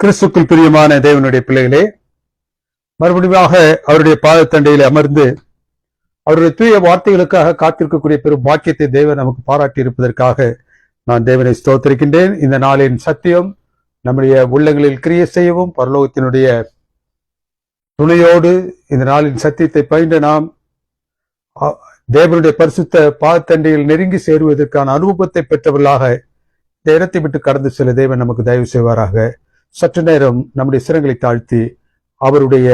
கிறிஸ்துக்குள் பிரியமான தேவனுடைய பிள்ளைகளே, மறுபடியும் அவருடைய பாதத்தண்டையில் அமர்ந்து அவருடைய தூய வார்த்தைகளுக்காக காத்திருக்கக்கூடிய பெரும் பாக்கியத்தை தேவன் நமக்கு பாராட்டி இருப்பதற்காக நான் தேவனை ஸ்தோத்திரிக்கின்றேன். இந்த நாளின் சத்தியம் நம்முடைய உள்ளங்களில் கிரியை செய்யவும் பரலோகத்தினுடைய துணையோடு இந்த நாளின் சத்தியத்தை பயின்று நாம் தேவனுடைய பரிசுத்த பாதத்தண்டையில் நெருங்கி சேருவதற்கான அனுபவத்தை பெற்றவர்களாக இந்த இடத்தை விட்டு கடந்து செல்ல தேவன் நமக்கு தயவு செய்வாராக. சற்று நேரம் நம்முடைய சிரங்களை தாழ்த்தி அவருடைய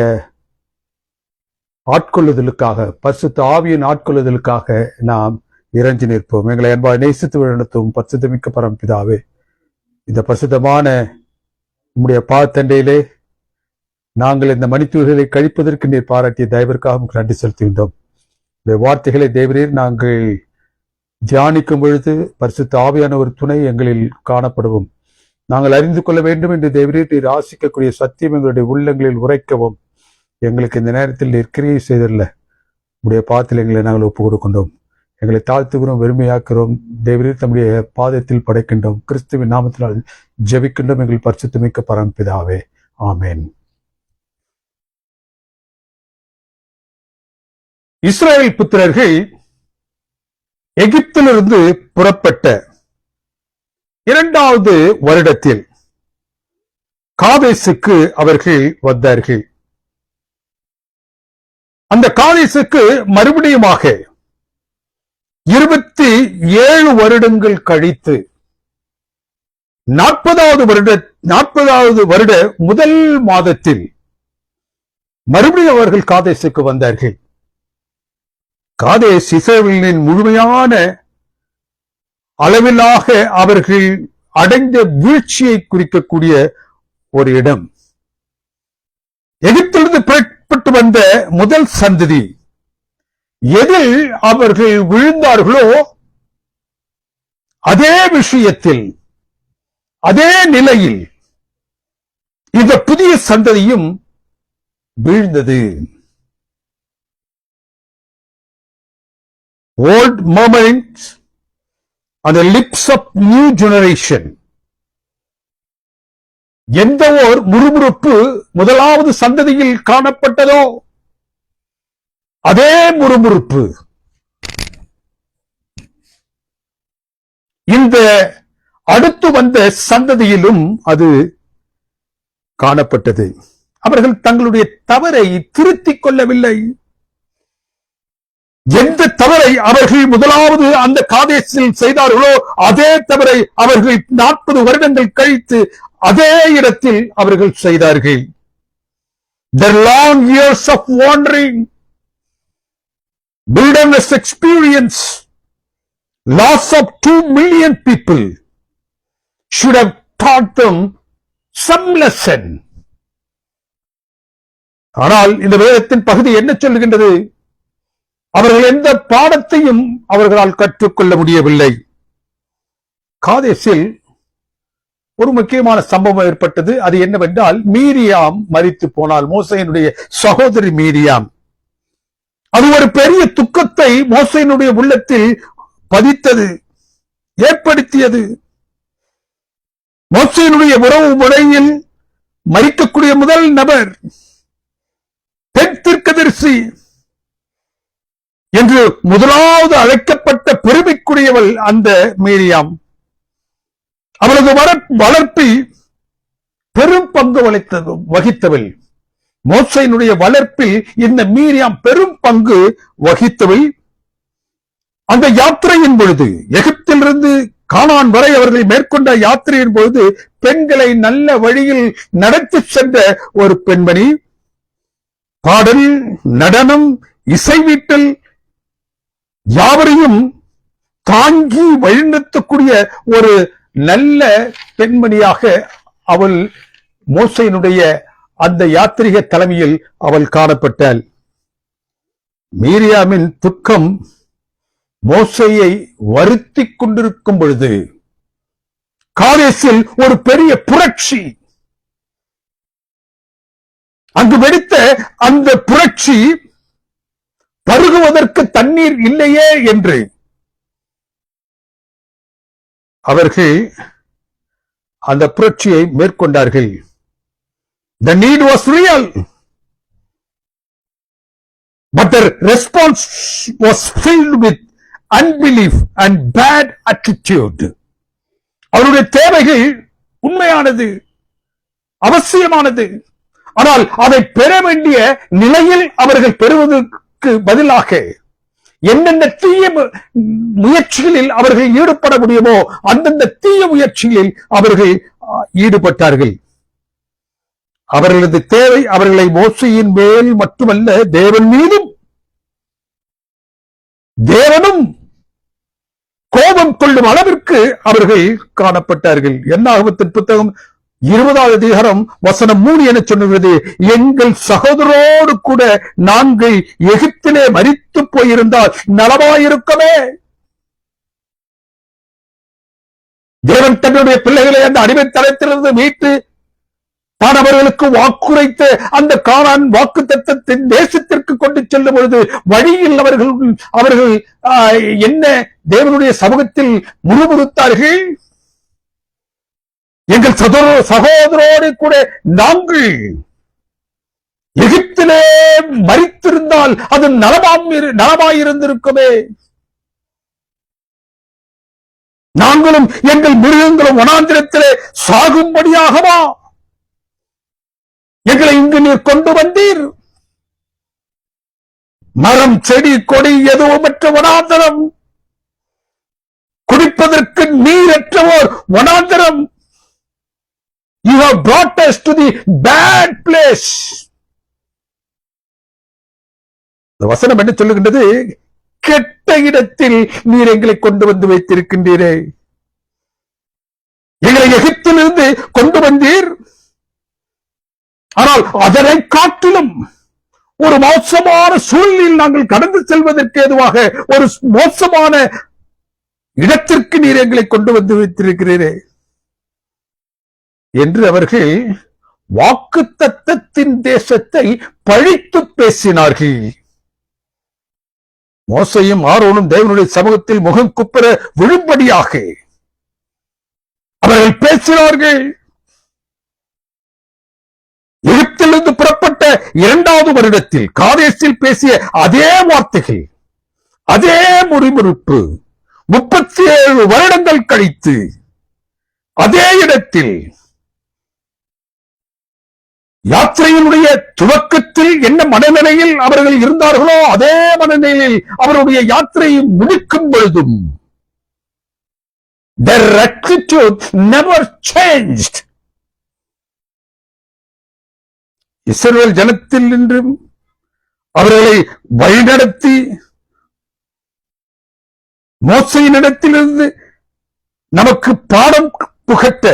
ஆட்கொள்ளுதலுக்காக, பரிசுத்த ஆவியின் ஆட்கொள்ளுதலுக்காக நாம் இறைஞ்சி நிற்போம். எங்களை அன்பாக நேசித்து வழிநடத்தும் பரிசுத்தமிக்க பரம்பிதாவே, இந்த பரிசுத்தமான நம்முடைய பாதத்தண்டையிலே நாங்கள் இந்த மணித்துளிகளை கழிப்பதற்கு நீர் பாராட்டிய தயவிற்காக நன்றி செலுத்துகின்றோம். இந்த வார்த்தைகளை தேவரீர் நாங்கள் தியானிக்கும் பொழுது பரிசுத்த ஆவியான ஒரு துணை எங்களில் காணப்படவும், நாங்கள் அறிந்து கொள்ள வேண்டும் என்று தேவரீர் நீர் ஆசிக்கக்கூடிய சத்தியம் எங்களுடைய உள்ளங்களில் உரைக்கவும் எங்களுக்கு இந்த நேரத்தில் நீர் கிரியை செய்தல்ல உடைய பாதத்தில் எங்களை நாங்கள் ஒப்புக் கொடுக்கின்றோம். எங்களை தாழ்த்துகிறோம், வெறுமையாக்குறோம். தேவரீர் தம்முடைய பாதத்தில் படைக்கின்றோம். கிறிஸ்துவின் நாமத்தினால் ஜெபிக்கின்றோம் எங்கள் பரிசுத்தமிக்க பரம்பிதாவே, ஆமேன். இஸ்ரவேல் புத்திரர்கள் எகிப்திலிருந்து புறப்பட்ட 2வது வருடத்தில் காதேசுக்கு அவர்கள் வந்தார்கள். அந்த காதேசுக்கு மறுபடியுமாக 27 வருடங்கள் கழித்து 40வது வருட முதல் மாதத்தில் மறுபடியும் அவர்கள் காதேசுக்கு வந்தார்கள். காதேஸ் இஸ்ரவேலின் முழுமையான அளவிலாக அவர்கள் அடைந்த வீழ்ச்சியை குறிக்கக்கூடிய ஒரு இடம். எகிப்திலிருந்து புறப்பட்டு வந்த முதல் சந்ததி எதில் அவர்கள் விழுந்தார்களோ அதே விஷயத்தில், அதே நிலையில் இந்த புதிய சந்ததியும் வீழ்ந்தது. Old murmurings on the lips of new generation. எந்த ஓர் முறுமுறுப்பு முதலாவது சந்ததியில் காணப்பட்டதோ அதே முறுமுறுப்பு இந்த அடுத்து வந்த சந்ததியிலும் அது காணப்பட்டது. அவர்கள் தங்களுடைய தவறை திருத்திக் கொள்ளவில்லை. எந்த தவறை அவர்கள் முதலாவது அந்த காதேசில் செய்தார்களோ அதே தவறை அவர்கள் 40 வருடங்கள் கழித்து அதே இடத்தில் அவர்கள் செய்தார்கள். The long years of wandering, wilderness experience, loss of 2 million people should have taught them some lesson. ஆனால் இந்த வேதத்தின் பகுதி என்ன சொல்லுகின்றது? அவர்கள் எந்த பாடத்தையும் அவர்களால் கற்றுக்கொள்ள முடியவில்லை. காதேசில் ஒரு முக்கியமான சம்பவம் ஏற்பட்டது. அது என்னவென்றால், மீரியாம் மரித்து போனால், மோசேயினுடைய சகோதரி மீரியாம். அது ஒரு பெரிய துக்கத்தை மோசேயினுடைய உள்ளத்தில் பதித்தது, ஏற்படுத்தியது. மோசேயினுடைய உறவு முறையில் மரிக்கக்கூடிய முதல் நபர் பெண் தீர்க்கதரிசி என்று முதலாவது அழைக்கப்பட்ட பெருமைக்குரியவள் அந்த மீரியாம். அவளது வளர்ப்பில் பெரும் பங்கு வகித்தவள். மோசேயினுடைய வளர்ப்பில் இந்த மீரியாம் பெரும் பங்கு வகித்தவள். அந்த யாத்திரையின் பொழுது, எகிப்திலிருந்து கானான் வரை அவர்கள் மேற்கொண்ட யாத்திரையின் பொழுது பெண்களை நல்ல வழியில் நடத்தி சென்ற ஒரு பெண்மணி. பாடல், நடனம், இசைவீட்டல் யாவரையும் தாங்கி வழிநடத்தக்கூடிய ஒரு நல்ல பெண்மணியாக அவள் மோசேயினுடைய அந்த யாத்திரிக தலைமையில் அவள் காணப்பட்டாள். மீரியாமின் துக்கம் மோசேயை வருத்திக் கொண்டிருக்கும் பொழுது காதேசில் ஒரு பெரிய புரட்சி அங்கு வெடித்த அந்த புரட்சி பருகுவதற்கு தண்ணீர் இல்லையே என்று அவர்கள் அந்த புரட்சியை மேற்கொண்டார்கள். The need was real, but the response was filled with unbelief and bad attitude. அவருடைய தேவைகள் உண்மையானது, அவசியமானது. ஆனால் அதை பெற வேண்டிய நிலையில் அவர்கள் பெறுவதற்கு பதிலாக எந்தெந்த தீய முயற்சிகளில் அவர்கள் ஈடுபட முடியுமோ அந்தந்த தீய முயற்சிகளில் அவர்கள் ஈடுபட்டார்கள். அவர்களது தேவை அவர்களை மோசையின் மேல் மட்டுமல்ல, தேவன் மீதும், தேவனும் கோபம் கொள்ளும் அளவிற்கு அவர்கள் காணப்பட்டார்கள். என்னாகமத்தின் புத்தகம் 20வது அதிகாரம் வசனம் 3 என சொல்லுகிறது, எங்கள் சகோதரோடு கூட நாங்கள் எகிப்திலே மரித்து போயிருந்தால் நலமாயிருக்கவே. தேவன் தன்னுடைய பிள்ளைகளை அந்த அடிமைத்தனத்திலிருந்து மீட்டு தான் அவர்களுக்கு வாக்குரைத்த அந்த கானான் வாக்குத்தத்தத்தின் தேசத்திற்கு கொண்டு செல்லும் பொழுது வழியில் அவர்கள் என்ன தேவனுடைய சமூகத்தில் முறுமுறுத்தார்கள். எங்கள் சகோதரோடு கூட நாங்கள் எகிப்திலே மரித்திருந்தால் அது நலமாயிருந்திருக்குமே. நாங்களும் எங்கள் மிருகங்களும் வனாந்திரத்திலே சாகும்படியாகவா எங்களை இங்கு நீர் கொண்டு வந்தீர்? மரம் செடி கொடி எதுவுமற்ற வனாந்தரம், குடிப்பதற்கு நீரற்றவோர் வனாந்தரம். You have brought us to the bad place. இந்த வசனம் என்ன சொல்லுகின்றது? கெட்ட இடத்தில் நீர் எங்களை கொண்டு வந்து வைத்திருக்கின்றீரே. எங்களை எகிப்திலிருந்து கொண்டு வந்தீர், ஆனால் அதனை காட்டிலும் ஒரு மோசமான சூழ்நிலையில் நாங்கள் கடந்து செல்வதற்கு ஏதுவாக ஒரு மோசமான இடத்திற்கு நீர் எங்களை கொண்டு வந்து வைத்திருக்கிறீரே என்று அவர்கள் வாக்குத்தத்தத்தின் தேசத்தை பழித்து பேசினார்கள். மோசையும் ஆரோனும் தேவனுடைய சமூகத்தில் முகம் குப்புற விழும்படியாக அவர்கள் பேசினார்கள். எகிப்திலிருந்து புறப்பட்ட 2வது வருடத்தில் காதேசில் பேசிய அதே வார்த்தைகள், அதே முறிமுறுப்பு 37 வருடங்கள் கழித்து அதே இடத்தில் யாத்திரையினுடைய துவக்கத்தில் என்ன மனநிலையில் அவர்கள் இருந்தார்களோ அதே மனநிலையில் அவருடைய யாத்திரையை முடிக்கும் பொழுதும் their attitude never changed. இஸ்ரவேல் ஜனத்தில் நின்றும் அவர்களை வழிநடத்தி மோசையினிடத்திலிருந்து நமக்கு பாடம் புகட்ட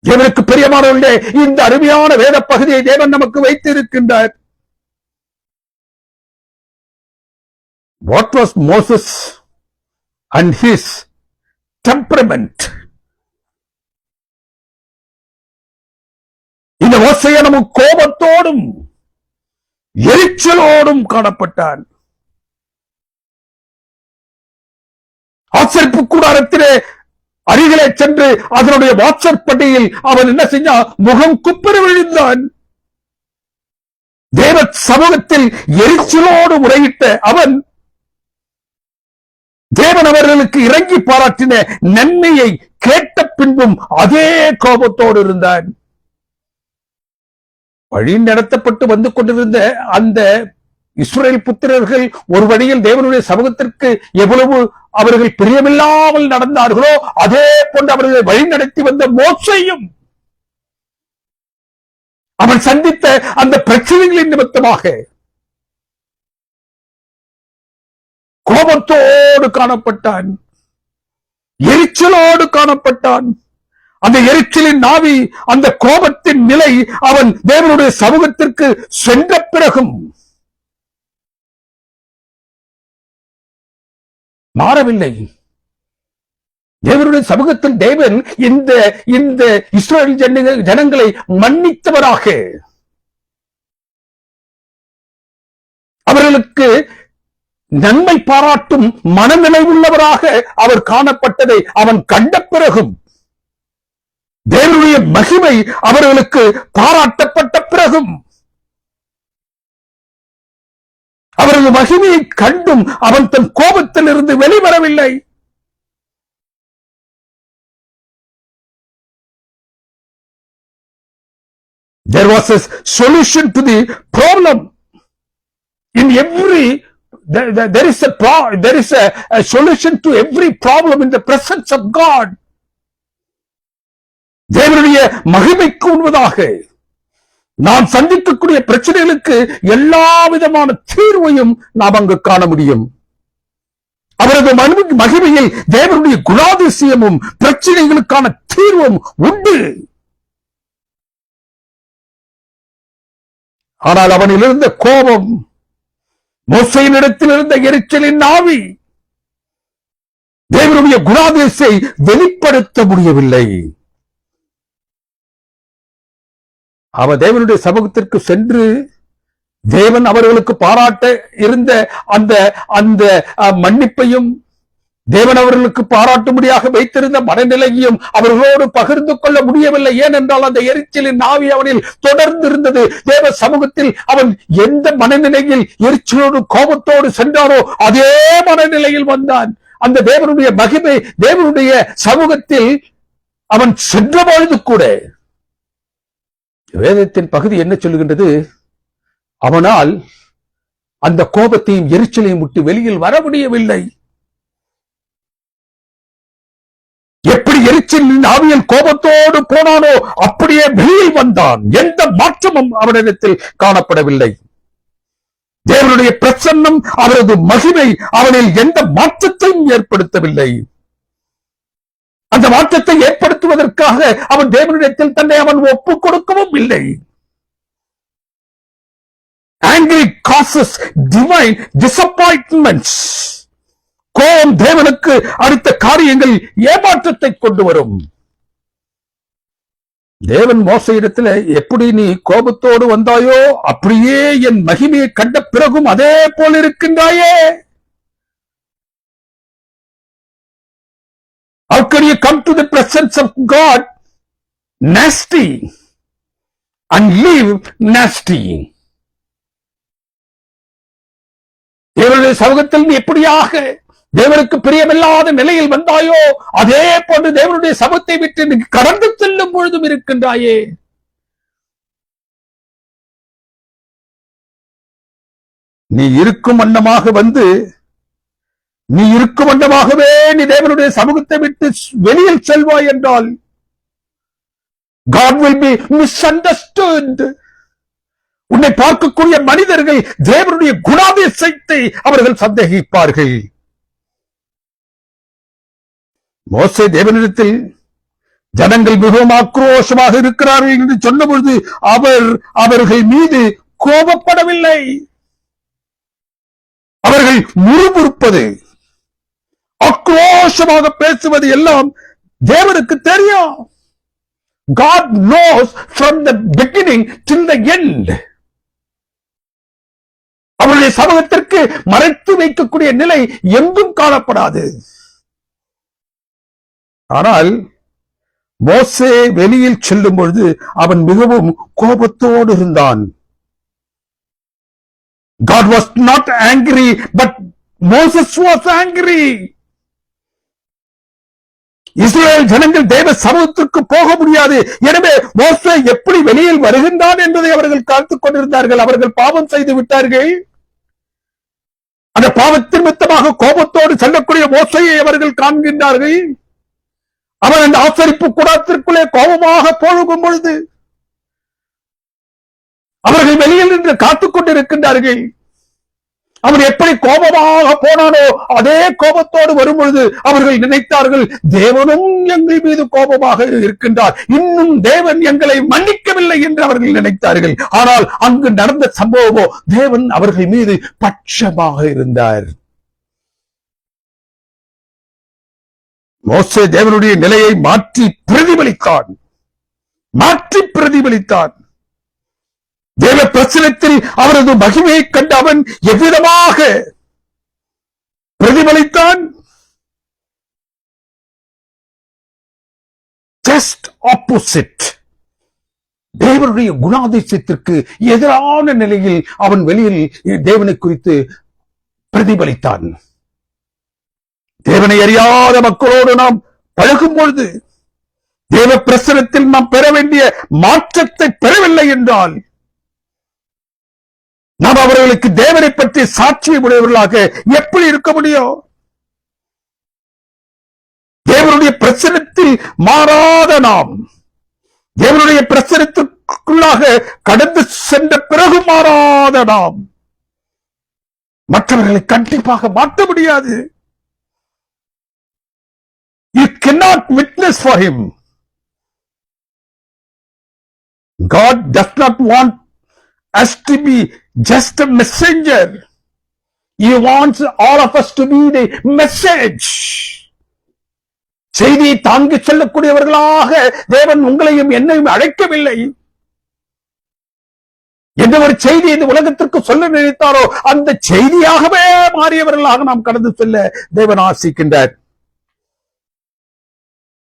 தேவனுக்கு பிரியமானவர்களே, இந்த அருமையான வேத பகுதியை தேவன் நமக்கு வைத்திருக்கின்றார். What was Moses and his temperament? இந்த மோசையனும் கோபத்தோடும் எரிச்சலோடும் காணப்பட்டான். ஆசரிப்பு கூடாரத்திலே அருகிலே சென்று அதனுடைய வாசற்படியில் அவன் என்ன செஞ்சான்? முகம் குப்புற விழுந்தான். தேவ சமூகத்தில் எரிச்சலோடு முறையிட்ட அவன் தேவன் அவர்களுக்கு இறங்கி பாராட்டின நன்மையை கேட்ட பின்பும் அதே கோபத்தோடு இருந்தான். வழி நடத்தப்பட்டு வந்து கொண்டிருந்த அந்த இஸ்ரவேல் புத்திரர்கள் ஒரு வழியில் தேவனுடைய சமூகத்திற்கு எவ்வளவு அவர்கள் பிரியமில்லாமல் நடந்தார்களோ அதே போன்று அவர்களை வழி நடத்தி வந்த மோசையும் அவன் சந்தித்த அந்த பிரச்சனைகளின் நிமித்தமாக கோபத்தோடு காணப்பட்டான், எரிச்சலோடு காணப்பட்டான். அந்த எரிச்சலின் நாவி, அந்த கோபத்தின் நிலை அவன் தேவனுடைய சமூகத்திற்கு சென்ற பிறகும் மாறவில்லை. தேவனுடைய சமூகத்தில் தேவன் இந்த இஸ்ரவேல் ஜனங்களை மன்னித்தவராக, அவர்களுக்கு நன்மை பாராட்டும் மனநிலை உள்ளவராக அவர் காணப்பட்டதை அவன் கண்ட பிறகும் தேவனுடைய மகிமை அவர்களுக்கு பாராட்டப்பட்ட பிறகும் அவரது மகிமையை கண்டும் அவன் தன் கோபத்தில் இருந்து வெளிவரவில்லை. There was a solution to the problem. In every there is a solution to every problem in the presence of God. தேவனுடைய மகிமைக்கு உண்மையாக நாம் சந்திக்கக்கூடிய பிரச்சனைகளுக்கு எல்லா விதமான தீர்வையும் நாம் அங்கு காண முடியும். அவரது மகிமையில் தேவனுடைய குணாதிசயமும் பிரச்சனைகளுக்கான தீர்வும் உண்டு. ஆனால் அவனில் இருந்த கோபம், மோசேயின் இடத்தில் இருந்த எரிச்சலின் ஆவி தேவனுடைய குணாதிசை வெளிப்படுத்த முடியவில்லை. அவன் தேவனுடைய சமூகத்திற்கு சென்று தேவன் அவர்களுக்கு பாராட்ட இருந்த அந்த அந்த மன்னிப்பையும் தேவன் அவர்களுக்கு பாராட்டும்படியாக வைத்திருந்த மனநிலையையும் அவர்களோடு பகிர்ந்து கொள்ள முடியவில்லை. ஏனென்றால் அந்த எரிச்சலின் ஆவி அவனில் தொடர்ந்து இருந்தது. தேவ சமூகத்தில் அவன் எந்த மனநிலையில் எரிச்சலோடு கோபத்தோடு சென்றாரோ அதே மனநிலையில் வந்தான். அந்த தேவனுடைய மகிமை தேவனுடைய சமூகத்தில் அவன் சென்ற பொழுது கூட வேதத்தின் பகுதி என்ன சொல்லுகின்றது? அவனால் அந்த கோபத்தையும் எரிச்சலையும் விட்டு வெளியில் வர முடியவில்லை. எப்படி எரிச்சலின் ஆவியில் கோபத்தோடு போனானோ அப்படியே வெளியில் வந்தான். எந்த மாற்றமும் அவனிடத்தில் காணப்படவில்லை. தேவனுடைய பிரசன்னம், அவரது மகிமை அவனில் எந்த மாற்றத்தையும் ஏற்படுத்தவில்லை. அந்த மாற்றத்தை ஏற்படுத்துவதற்காக அவன் தேவனிடத்தில் தன்னை அவன் ஒப்புக் கொடுக்கவும் இல்லை. Anger causes divine disappointments. கோபம் தேவனுக்கு அடுத்த காரியங்கள் ஏமாற்றத்தை கொண்டு வரும். தேவன் மோசேயிடத்தில் எப்படி நீ கோபத்தோடு வந்தாயோ அப்படியே என் மகிமையை கண்ட பிறகும் அதே போல் இருக்கின்றாயே. How can you come to the presence of God nasty and leave nasty? தேவனுடைய சமூகத்தில் நீ எப்படியாக தேவனுக்கு பிரியமில்லாத நிலையில் வந்தாயோ அதே போன்று தேவனுடைய சமூகத்தை விட்டு நீ கடந்து செல்லும் பொழுதும் இருக்கின்றாயே. நீ இருக்கும் வண்ணமாக வந்து நீ இருக்கும் வண்ணமாகவே நீ தேவனுடைய சமூகத்தை விட்டு வெளியில் செல்வாய் என்றால் God will be misunderstood. உன்னை பார்க்கக்கூடிய மனிதர்கள் தேவனுடைய குணாதிசயத்தை அவர்கள் சந்தேகிப்பார்கள். மோசே தேவனிடத்தில் ஜனங்கள் மிகவும் ஆக்ரோஷமாக இருக்கிறார்கள் என்று சொன்ன பொழுது அவர்கள் மீது கோபப்படவில்லை. அவர்கள் முறுமுறுப்பது, ஆக்ரோஷமாக பேசுவது எல்லாம் தேவனுக்கு தெரியும். God knows from the beginning till the end. அவருடைய சமூகத்திற்கு மறைத்து வைக்கக்கூடிய நிலை எங்கும் காணப்படாது. ஆனால் மோசே வெளியில் செல்லும் பொழுது அவன் மிகவும் கோபத்தோடு இருந்தான். God was not angry, but Moses was angry. இஸ்ரவேல் ஜனங்கள் தேவ சமூகத்திற்கு போக முடியாது. எனவே மோசே எப்படி வெளியில் வருகின்றான் என்பதை அவர்கள் காத்துக் கொண்டிருந்தார்கள். அவர்கள் பாவம் செய்து விட்டார்கள். அந்த பாவத்தின் நிமித்தமாக கோபத்தோடு செல்லக்கூடிய மோசையை அவர்கள் காண்கின்றார்கள். அவன் அந்த ஆசரிப்பு கூடாரத்திற்குள்ளே கோபமாக போகும் பொழுது அவர்கள் வெளியில் நின்று காத்துக் கொண்டிருக்கின்றார்கள். அவன் எப்படி கோபமாக போனானோ அதே கோபத்தோடு வரும் பொழுது அவர்கள் நினைத்தார்கள், தேவனும் எங்கள் மீது கோபமாக இருக்கின்றார், இன்னும் தேவன் எங்களை மன்னிக்கவில்லை என்று அவர்கள் நினைத்தார்கள். ஆனால் அங்கு நடந்த சம்பவமோ தேவன் அவர்கள் மீது பட்சமாக இருந்தார். மோசே தேவனுடைய நிலையை மாற்றி பிரதிபலித்தான். தேவ பிரசனத்தில் அவரது மகிமையை கண்டு அவன் எவ்விதமாக பிரதிபலித்தான்? Just opposite. தேவனுடைய குணாதிசயத்திற்கு எதிரான நிலையில் அவன் வெளியில் தேவனை குறித்து பிரதிபலித்தான். தேவனை அறியாத மக்களோடு நாம் பழகும் பொழுது தேவ பிரசனத்தில் நாம் பெற வேண்டிய மாற்றத்தை பெறவில்லை என்றால் நாம் அவர்களுக்கு தேவனை பற்றி சாட்சியை உடையவர்களாக எப்படி இருக்க முடியும்? தேவனுடைய பிரசனத்தில் மாறாத நாம், தேவனுடைய பிரசனத்திற்குள்ளாக கடந்து சென்ற பிறகு மாறாத நாம் மற்றவர்களை கண்டிப்பாக மாற்ற முடியாது. You cannot witness for him. God does not want us to be just a messenger. He wants all of us to be the message. செய்தியை தாங்கி செல்லக்கூடியவர்களாக தேவன் உங்களையும் என்னையும் அழைக்கவில்லை. எந்த ஒரு செய்தி இந்த உலகத்திற்கு சொல்ல நினைத்தாரோ அந்த செய்தியாகவே மாறியவர்களாக நாம் கடந்து செல்ல தேவன் ஆசிக்கின்றார்.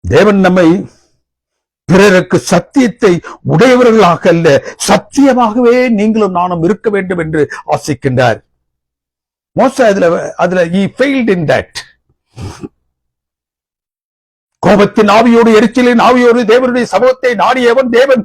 தேவன் நம்மை பிறருக்கு சத்தியத்தை உடையவர்களாக அல்ல, சத்தியமாகவே நீங்களும் நானும் இருக்க வேண்டும் என்று ஆசிக்கின்றார். மோசே அதுல he failed in that. கோபத்தின் ஆவியோடு எரிச்சலின் ஆவியோடு தேவனுடைய சமூகத்தை நாடியவன் தேவன்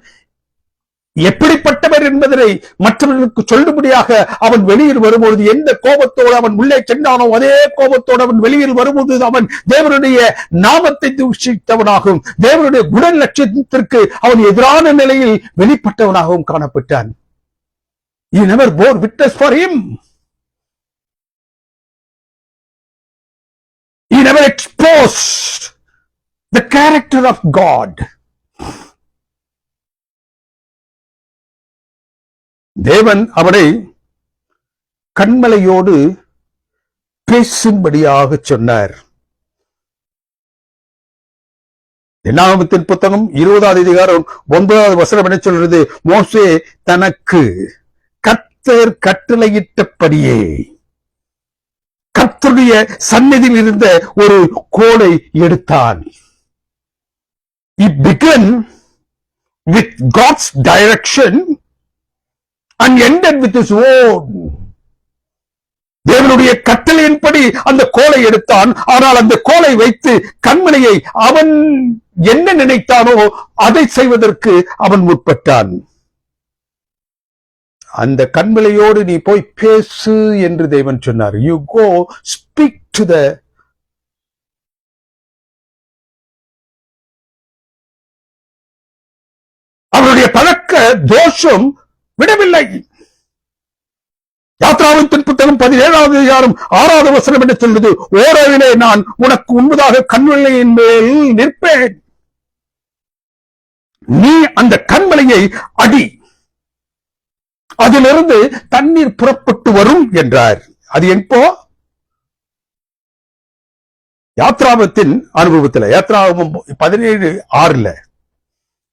எப்படிப்பட்டவர் என்பதை மற்றவர்களுக்கு சொல்லும்படியாக அவன் வெளியில் வரும்போது எந்த கோபத்தோடு அவன் உள்ளே சென்றானோ அதே கோபத்தோடு அவன் வெளியில் வரும்போது அவன் தேவனுடைய நாமத்தை தூஷித்தவனாகவும் தேவனுடைய குண லட்சத்திற்கு அவன் எதிரான நிலையில் வெளிப்பட்டவனாகவும் காணப்பட்டான். He never bore witness for him. He never exposed the character of God. தேவன் அவனை கன்மலையோடு பேசும்படியாக சொன்னார். என்னாகமத்தின் புத்தகம் 20வது அதிகாரம் 9வது வசனம் என்ன சொல்றது? மோசே தனக்கு கர்த்தர் கட்டளையிட்டபடியே கர்த்தருடைய சந்நிதியில் இருந்த ஒரு கோலை எடுத்தான். He began with God's direction and ended with his own. தேவனுடைய கட்டளையின்படி அந்த கோலை எடுத்தான். ஆனால் அந்த கோலை வைத்து கண்மலையை அவன் என்ன நினைத்தானோ அதை செய்வதற்கு அவன் முற்பட்டான். அந்த கண்மலையோடு நீ போய் பேசு என்று தேவன் சொன்னார். You go speak to the அவருடைய பழக்க தோஷம் விடவில்லை. யாத்ராகமத்தின் புத்தகம் 17வது அதிகாரம் 6வது வசனம் என்று சொல்வது, ஓரவிலே நான் உனக்கு முன்பதாக கண்மலையின் மேல் நிற்பேன், நீ அந்த கண்மலையை அடி, அதிலிருந்து தண்ணீர் புறப்பட்டு வரும் என்றார். அது எப்போ? யாத்ராகமத்தின் அனுபவத்தில், யாத்ராகமம் 17:6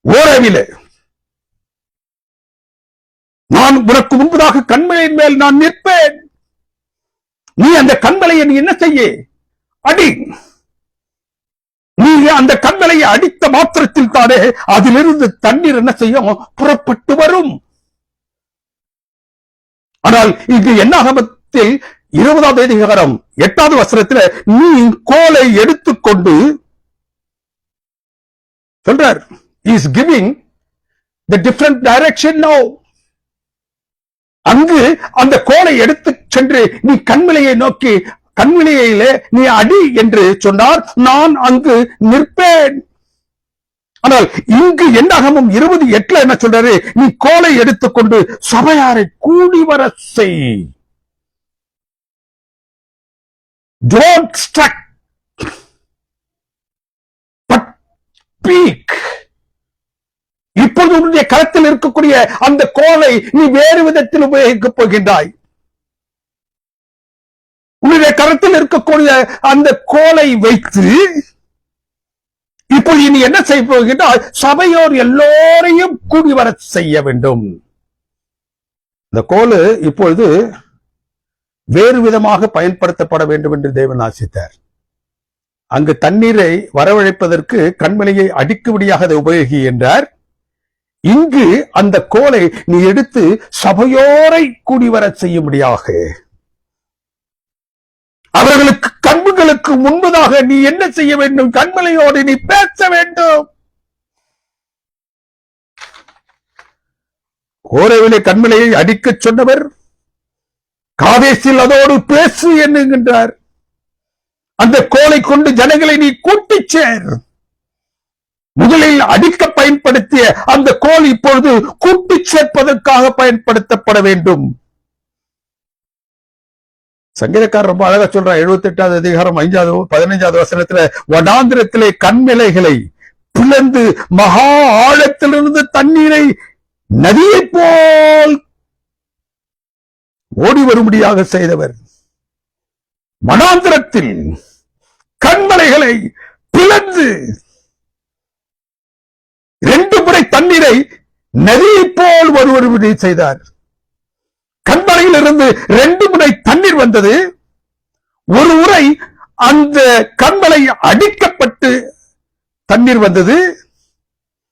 ஓரவிலே நான் உனக்கு முன்பதாக கண்மலையின் மேல் நான் நிற்பேன், நீ அந்த கண்மலையை நீ என்ன செய்ய? அடி. நீ அந்த கண்மலையை அடித்த மாத்திரத்தில் தானே அதிலிருந்து தண்ணீர் என்ன செய்யும்? புறப்பட்டு வரும். ஆனால் இங்கு என்னாகமத்தில் 20வது அதிகாரம் 8வது வசனத்தில் நீ கோலை எடுத்துக்கொண்டு சொல்றார். He is giving the different direction now. அங்கு அந்த கோலை எடுத்து சென்று நீ கண்மலையை நோக்கி கண்மலையிலே நீ அடி என்று சொன்னார், நான் அங்கு நிற்பேன். ஆனால் இங்கு என்னாகமம் 20:8 என்ன சொல்றாரு? நீ கோலை எடுத்துக்கொண்டு சபையாரை கூடி வர செய். Don't strike, but speak. இப்பொழுது உன்னுடைய கரத்தில் இருக்கக்கூடிய அந்த கோலை நீ வேறு விதத்தில் உபயோகிக்கப் போகின்றாய். உன்னுடைய கரத்தில் இருக்கக்கூடிய அந்த கோலை வைத்து இப்பொழுது நீ என்ன செய்ய போகின்றாய்? சபையோர் எல்லோரையும் கூடி வர செய்ய வேண்டும். இந்த கோல் இப்பொழுது வேறு விதமாக பயன்படுத்தப்பட வேண்டும் என்று தேவன் ஆசித்தார். அங்கு தண்ணீரை வரவழைப்பதற்கு கண்மலையை அடிக்கும்படியாக அதை உபயோகி என்றார். இங்கு அந்த கோலை நீ எடுத்து சபையோரை கூடிவர செய்யும்படியாக அவர்களுக்கு கண்களுக்கு முன்பதாக நீ என்ன செய்ய வேண்டும்? கண்மலையோடு நீ பேச வேண்டும். ஓரவிலே கண்மலையை அடிக்கச் சொன்னவர் காதேசில் அதோடு பேசு என்கின்றார். அந்த கோலை கொண்டு ஜனங்களை நீ கூட்டிச் சேர். முதலில் அடிக்க பயன்படுத்திய அந்த கோல் இப்பொழுது கூட்டிச் சேர்ப்பதற்காக பயன்படுத்தப்பட வேண்டும். சங்கீதக்காரர் ரொம்ப அழகா சொல்றார். 78வது அதிகாரம் 15வது வசனத்துல, வனாந்திரத்திலே கண்மலைகளை பிளந்து மகா ஆழத்திலிருந்து தண்ணீரை நதியை போல் ஓடி வரும்படியாக செய்தவர். வனாந்திரத்தில் கண்மலைகளை பிளந்து 2 முறை தண்ணீரை நதியை போல் வரும்படி செய்தார். கண்மலையிலிருந்து 2 முறை தண்ணீர் வந்தது. ஒரு முறை அந்த கண்மலை அடிக்கப்பட்டு தண்ணீர் வந்தது.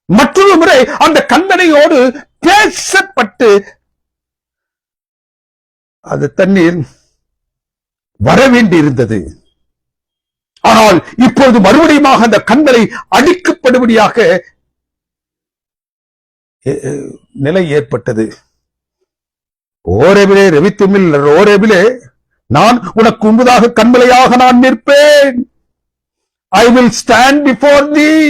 மற்றொரு முறை அந்த கண்மலையோடு பேசப்பட்டு அந்த தண்ணீர் வர வேண்டியிருந்தது. ஆனால் இப்போது மறுபடியும் அந்த கண்மலை அடிக்கப்படும்படியாக நிலை ஏற்பட்டது. ஓரேபிலே ரெவித்துமில் ஓரேபிலே நான் உனக்கு முன்பதாக கண்மலையாக நான் நிற்பேன். I will stand before thee.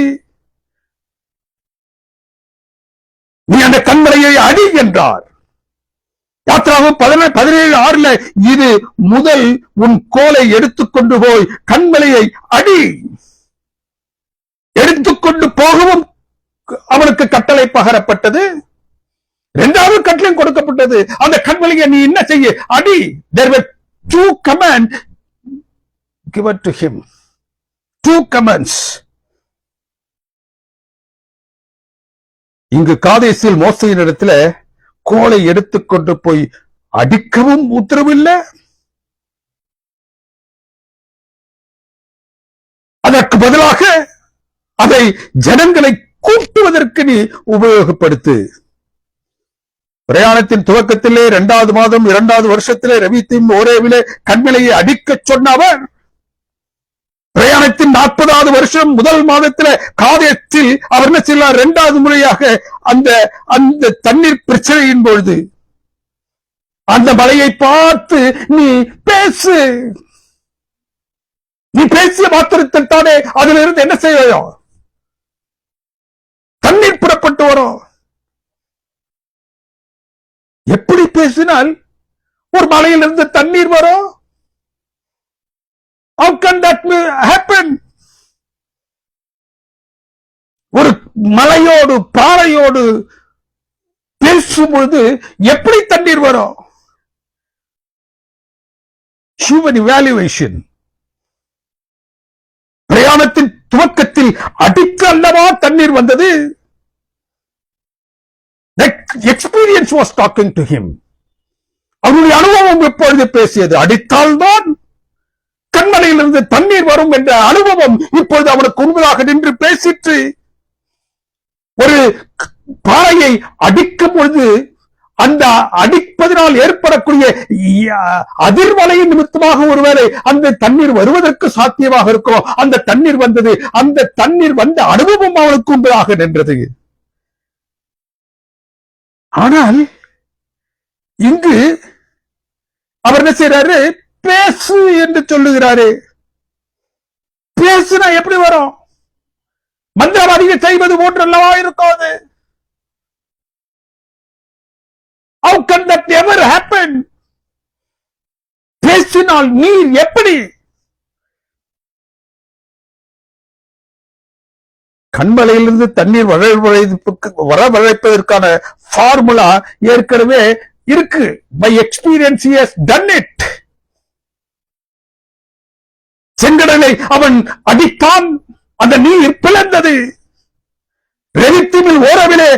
நீ அந்த கண்மலையை அடி என்றார். யாத்திராவும் 17:6 இது முதல் உன் கோலை எடுத்துக்கொண்டு போய் கண்மலையை அடி. எடுத்துக்கொண்டு போகவும் அவனுக்கு கட்டளை பகரப்பட்டது. 2வது கட்டளையும் கொடுக்கப்பட்டது. அந்த கண்மலையை நீ என்ன செய்ய? அடி. There were 2 commands given to him. 2 commands. இங்கு காதேசில் மோசையின் இடத்துல கோலை எடுத்துக்கொண்டு போய் அடிக்கவும் உத்தரவில்லை. அதற்கு பதிலாக அதை ஜனங்களை கூட்டுவதற்கு நீ உபயோகப்படுத்து. பிரயாணத்தின் துவக்கத்திலே 2வது மாதம் 2வது வருஷத்திலே ரெவித்தீம் ஓரேபிலே கண்மலையை அடிக்க சொன்னவர் பிரயாணத்தின் 40வது வருஷம் 1 மாதத்திலே காதேசில் அவர் என்ன செய்யலாம்? 2வது முறையாக அந்த தண்ணீர் பிரச்சனையின் பொழுது அந்த மலையை பார்த்து நீ பேசு. நீ பேசிய மாத்திரத்தில் தானே அதிலிருந்து என்ன செய்யும்? தண்ணீர் புறப்பட்டு வரும். எப்படி பேசினால் ஒரு மலையிலிருந்து தண்ணீர் வரும்? How can that happen? ஒரு மலையோடு பாறையோடு பேசும் பொழுது எப்படி தண்ணீர் வரும்? Human evaluation. பிரயாணத்தின் துவக்கத்தில் அடிக்க அல்லவா தண்ணீர் வந்தது? Experience was talking to him. அவருடைய அனுபவம் எப்பொழுது பேசியது? அடித்தால்தான் கண்மலையிலிருந்து தண்ணீர் வரும் என்ற அனுபவம் இப்பொழுது அவனுக்கு உண்மையாக நின்று பேசிற்று. ஒரு பாறையை அடிக்கும் பொழுது அந்த அடிப்பதனால் ஏற்படக்கூடிய அதிர்வலையின் நிமித்தமாக ஒருவேளை அந்த தண்ணீர் வருவதற்கு சாத்தியமாக இருக்கும். அந்த தண்ணீர் வந்தது. அந்த தண்ணீர் வந்த அனுபவம் அவனுக்கு உண்மையாக நின்றது. ஆனால் இங்கு அவர் என்ன செய்யறாரு? பேசு என்று சொல்லுகிறாரு. பேசுனா எப்படி வரும்? மந்திரவாதிகள் செய்வது போன்றல்லவா இருக்காது. How can that ever happen? பேசினால் நீர் எப்படி? கண்மலையிலிருந்து தண்ணீர் வரவழைப்பதற்கான ஃபார்முலா ஏற்கனவே இருக்கு. By experience he has done it. செங்கடலை அவன் அடித்தான். அந்த நீர் பிளந்தது. ரெவித்தீமில் ஓரவிலே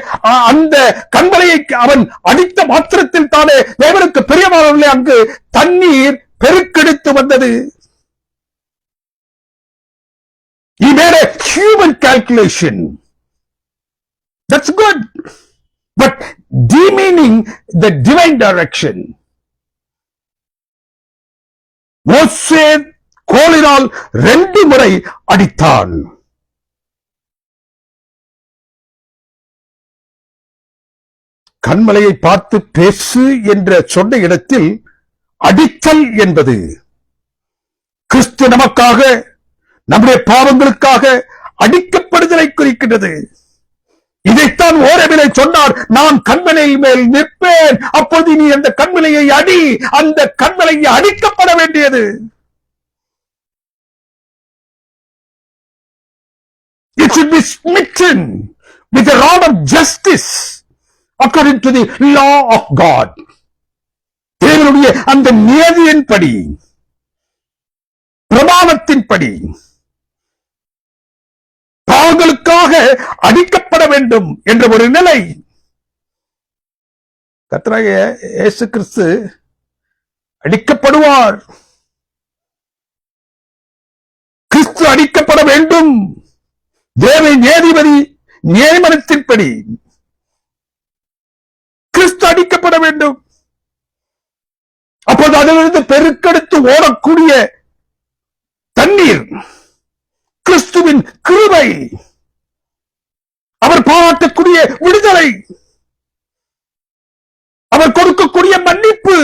அந்த கண்மலையை அவன் அடித்த மாத்திரத்தில் தானே தேவனுக்கு பிரியமானவர்களே அங்கு தண்ணீர் பெருக்கெடுத்து வந்தது. He made a human calculation. That's good. demeaning the divine direction. மோசே கோலினால் 2 முறை அடித்தான். கண்மலையை பார்த்து பேசு என்ற சொன்ன இடத்தில் அடித்தல் என்பது கிறிஸ்து நமக்காக நம்முடைய பாவங்களுக்காக அடிக்கப்படுதலை குறிக்கின்றது. இதைத்தான் ஓரேபிலே சொன்னார், நான் கண்மலையின் மேல் நிற்பேன், அப்போது நீ அந்த கண்மலையை அடி. அந்த கண்மலையை அடிக்கப்பட வேண்டியது. It should be smitten with the rod of justice according to the law of God. தேவனுடைய அந்த நியதியின்படி, பிரமாணத்தின்படி பாவங்களுக்காக அடிக்கப்பட வேண்டும் என்ற ஒரு நிலை. கர்த்தராகிய இயேசு கிறிஸ்து அடிக்கப்படுவார். கிறிஸ்து அடிக்கப்பட வேண்டும். தேவ நீதிபதி நியமனத்தின்படி கிறிஸ்து அடிக்கப்பட வேண்டும். அப்போது அதிலிருந்து பெருக்கெடுத்து ஓடக்கூடிய தண்ணீர் கிறிஸ்துவின் கிருபை, அவர் பாராட்டக்கூடிய விடுதலை, அவர் கொடுக்கக்கூடிய மன்னிப்பு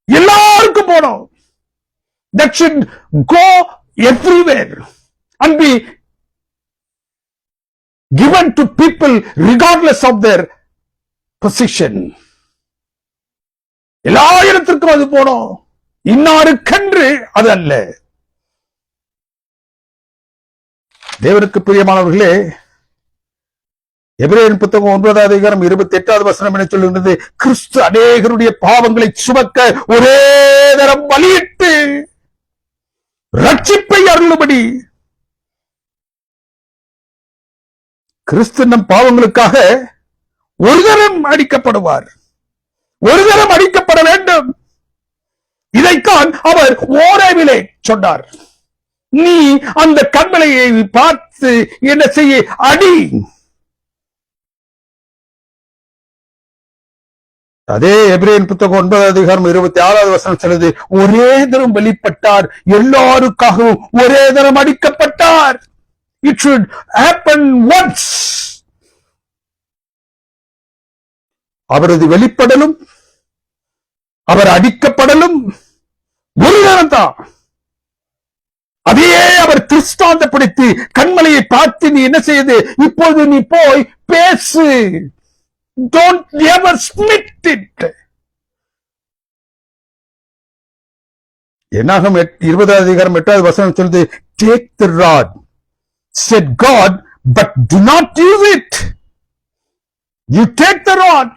எல்லாருக்கும் போனோம். That should go everywhere and be given to people regardless of their position. எல்லா இடத்திற்கும் அது போனோம். இன்னாருக்கென்று அது அல்ல. தேவனுக்கு பிரியமானவர்களே, எபிரேயர் புத்தகம் 9 அதிகாரம் 28வது வசனம் என சொல்லுகிறது, கிறிஸ்து அநேகருடைய பாவங்களை சுமக்க ஒரே தரம் பலியிட்டு ரட்சிப்பை அருளும்படி. கிறிஸ்து நம் பாவங்களுக்காக ஒரு தரம் அடிக்கப்படுவார், ஒரு தரம் அடிக்கப்பட வேண்டும். இதைத்தான் அவர் ஓரேபிலே சொன்னார், நீ அந்த கண்மலையை பார்த்து என்ன செய்ய, அடி. அதே எபிரேயர் புத்தகம் 9 அதிகாரம் 26வது வசனம் சொல்லுது, ஒரே தரம் வெளிப்பட்டார், எல்லாருக்காகவும் ஒரே தரம் அடிக்கப்பட்டார். It should happen once. அவரது வெளிப்படலும் அவர் அடிக்கப்படலும் ஒரு தரம் தான். அதையே அவர் திருஷ்டாந்தப்படுத்தி கண்மலையை பார்த்து நீ என்ன செய்யுது, இப்போது நீ போய் பேசு. Don't ever split it. என்னாகும் 20வது அதிகாரம் 8வது வசனம் சொல்லுது, take the rod, said God, but do not use it. You take the rod.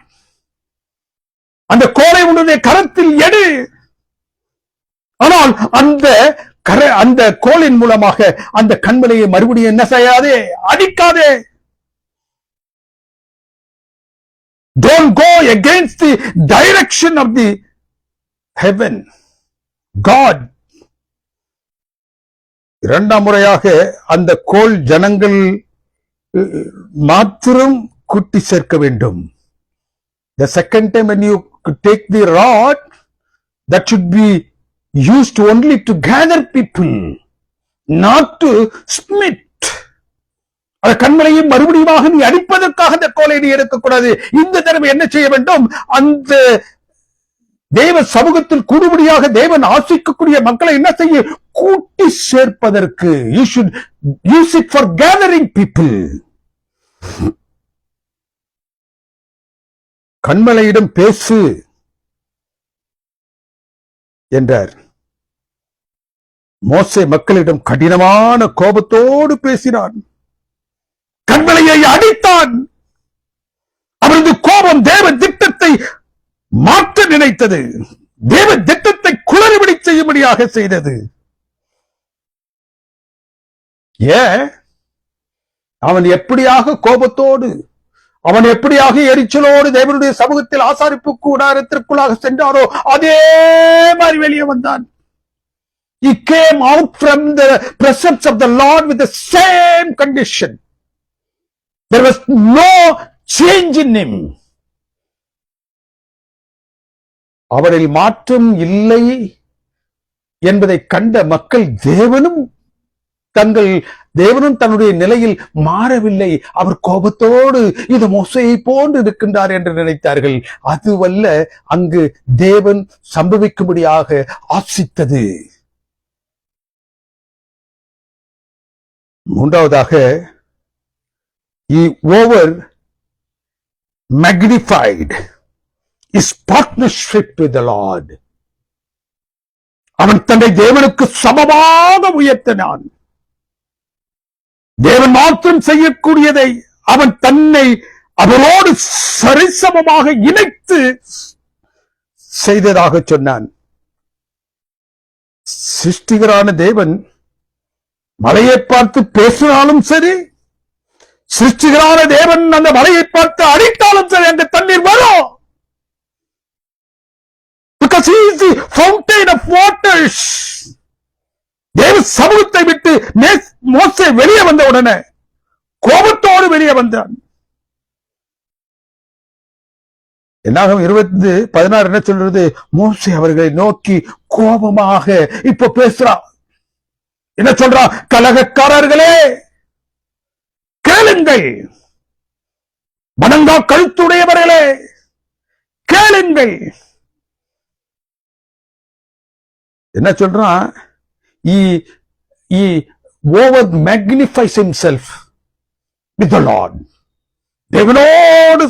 அந்த கோலை உன்னுடைய கரத்தில் எடு. ஆனால் அந்த கோலின் மூலமாக அந்த கண்மலையை மறுபடியும் என்ன செய்யாதே, அடிக்காதே. Don't go against the direction of the heaven, God. இரண்டாம் முறையாக அந்த கோல் ஜனங்கள் மாத்திரம் கூட்டி சேர்க்க வேண்டும். The second time when you take the rod, that should be used only to gather people, not to split. அந்த கண்மலையை மறுபடியும் நீ அடிப்பதற்காக அந்த கோலை நீ எடுக்கக்கூடாது. இந்த தடவை என்ன செய்ய வேண்டும், அந்த தேவ சமூகத்தில் கூடுபடியாக தேவன் ஆசிக்கக்கூடிய மக்களை என்ன செய்ய, கூட்டி சேர்ப்பதற்கு. You should use it for gathering people. கண்மலையிடம் பேசு என்றார். மோசே மக்களிடம் கடினமான கோபத்தோடு பேசினான், கண்மலையை அடித்தான். அவரது கோபம் தேவ திட்டத்தை மாற்ற நினைத்தது, தேவ திட்டத்தை குளறுபடி செய்யும்படியாக செய்தது. ஏன் அவன் எப்படியாக கோபத்தோடு, அவன் எப்படியாக எரிச்சலோடு தேவனுடைய சமூகத்தில் ஆசாரிப்பு கூடாரத்திற்குள்ளாக சென்றாரோ அதே மாதிரி வெளியே வந்தான். He came out from the presence of the Lord with the same condition. There was no change in him. அவரில் மாற்றம் இல்லை என்பதை கண்ட மக்கள் தேவனும் தன்னுடைய நிலையில் மாறவில்லை, அவர் கோபத்தோடு இது மோசையை போன்று இருக்கின்றார் என்று நினைத்தார்கள். அதுவல்ல அங்கு தேவன் சம்பவிக்கும்படியாக ஆசித்தது. மூன்றாவதாக, he over magnified his partnership with the Lord. அவன் தன்னை தேவனுக்கு சமமாக உயர்த்தினான். தேவன் மாத்திரம் செய்யக்கூடியதை அவன் தன்னை அவரோடு சரிசமமாக இணைத்து செய்ததாக சொன்னான். சிருஷ்டிகரான தேவன் மலையை பார்த்து பேசினாலும் சரி, சிருஷ்டிகரான தேவன் அந்த மலையை பார்த்து அடித்தாலும் சரி, அந்த தண்ணீர் வரும். Because he is the fountain of waters. தேவ சமூகத்தை விட்டு மோசே வெளியே வந்த உடனே கோபத்தோடு வெளியே வந்தான். என்னாகும் 20:16 என்ன சொல்றது? மோசே அவர்களை நோக்கி கோபமாக இப்ப பேசுறான். என்ன சொல்றான்? கலகக்காரர்களே கேளுங்கள், வணங்கா கழுத்துடையவர்களே கேளுங்கள். என்ன சொல்றான்? He over magnifies himself with the Lord. தேவனோடு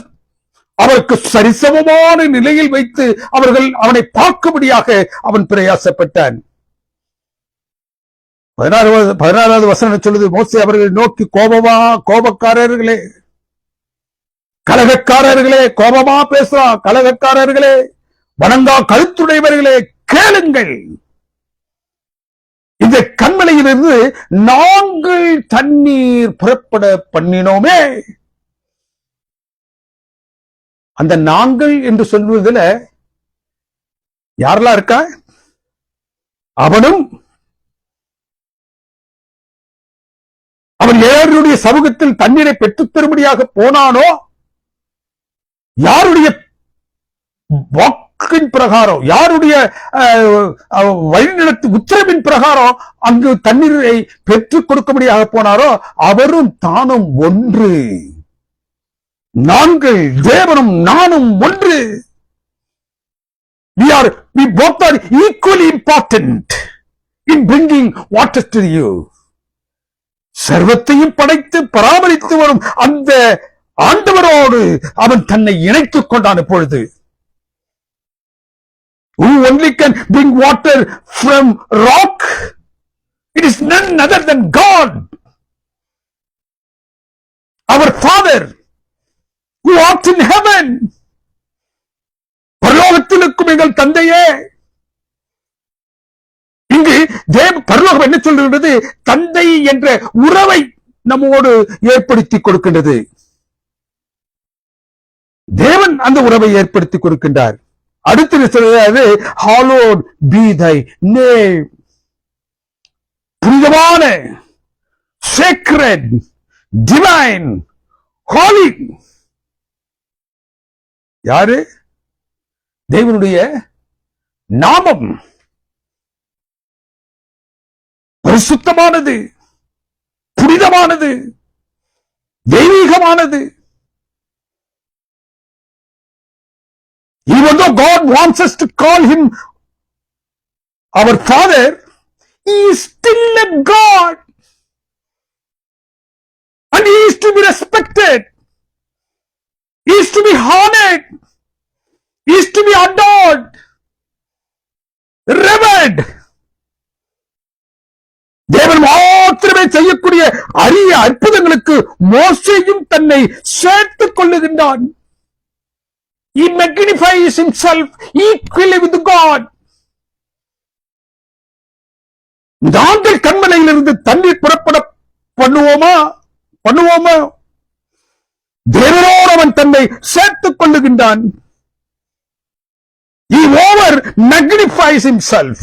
அவருக்கு சரிசமமான நிலையில் வைத்து அவனை பார்க்கும்படியாக அவன் பிரயாசப்பட்டான். 16வது வசனம் சொல்லுது, மோசே அவர்களை நோக்கி கோபக்காரர்களே, கலகக்காரர்களே, கோபமா பேசுறான், கலகக்காரர்களே, வணங்கா கழுத்துடையவர்களே கேளுங்கள். இந்த கண்மலையிலிருந்து நாங்கள் தண்ணீர் புறப்பட பண்ணினோமே. அந்த நாங்கள் என்று சொல்வதில் யாரெல்லாம் இருக்கா? அவனும் அவன் யாருடைய சமூகத்தில் தண்ணீரை பெற்றுத் தரும்படியாக போனானோ, யாருடைய வாக்கின் பிரகாரம், யாருடைய வழிநடத்து உத்தரவின் பிரகாரம் அங்கு தண்ணீரை பெற்றுக் கொடுக்கும்படியாக போனாரோ அவரும் தானும் ஒன்று. நாங்கள் தேவனும் நானும் ஒன்று. We both are equally important in bringing water to you. சர்வத்தையும் படைத்து பராமரித்து வரும் அந்த ஆண்டவரோடு அவன் தன்னை இணைத்துக் கொண்டான். இப்பொழுது who only can bring water from rock? It is none other than God, our Father who art in heaven. பரலோகத்தில் இருக்கும் எங்கள் தந்தையே. இங்கு பரலோகம் என்ன சொல்கிறது? தந்தை என்ற உறவை நம்மோடு ஏற்படுத்தி கொடுக்கின்றது. தேவன் அந்த உறவை ஏற்படுத்தி கொடுக்கின்றார். அடுத்து சொல்றது, hallowed be thy name. புனிதமான, sacred, divine, holy. யாரு? தேவனுடைய நாமம் பரிசுத்தமானது, புனிதமானது, தெய்வீகமானது. Even though God wants us to call him our Father, he is still a God, and he is to be respected, he is to be honored, he is to be adored, revered. தேவன் மாத்திரமே செய்யக்கூடிய அரிய அற்புதங்களுக்கு மோசேயும் தன்னை சேர்த்துக் கொள்ளுகின்றான். He magnifies himself equally with God. நாங்கள் கண்மலையிலிருந்து தண்ணீர் புறப்பட பண்ணுவோமா? தேவனோடு அவன் தன்னை சேர்த்துக் கொள்ளுகின்றான். He over magnifies himself.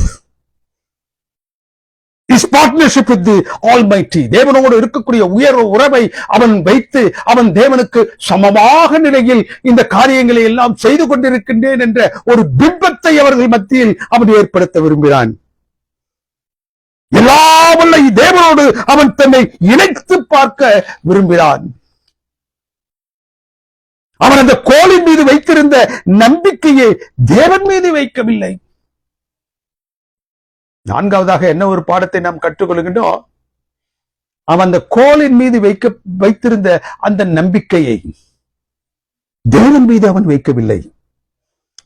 His partnership with the Almighty. தேவனோடு இருக்கக்கூடிய உயர்வு உறவை அவன் வைத்து அவன் தேவனுக்கு சமமாக நிலையில் இந்த காரியங்களை எல்லாம் செய்து கொண்டிருக்கின்றேன் என்ற ஒரு பிம்பத்தை அவர்கள் மத்தியில் அவன் ஏற்படுத்த விரும்பினான். எல்லா வல்ல தேவனோடு அவன் தன்னை இணைத்து பார்க்க விரும்பினான். அவன் அந்த கோலின் மீது வைத்திருந்த நம்பிக்கையை தேவன் மீது வைக்கவில்லை. நான்காவதாக என்ன ஒரு பாடத்தை நாம் கற்றுக்கொள்கின்றோம், அவன் அந்த கோலின் மீது வைத்திருந்த அந்த நம்பிக்கையை தேவன் மீது அவன் வைக்கவில்லை.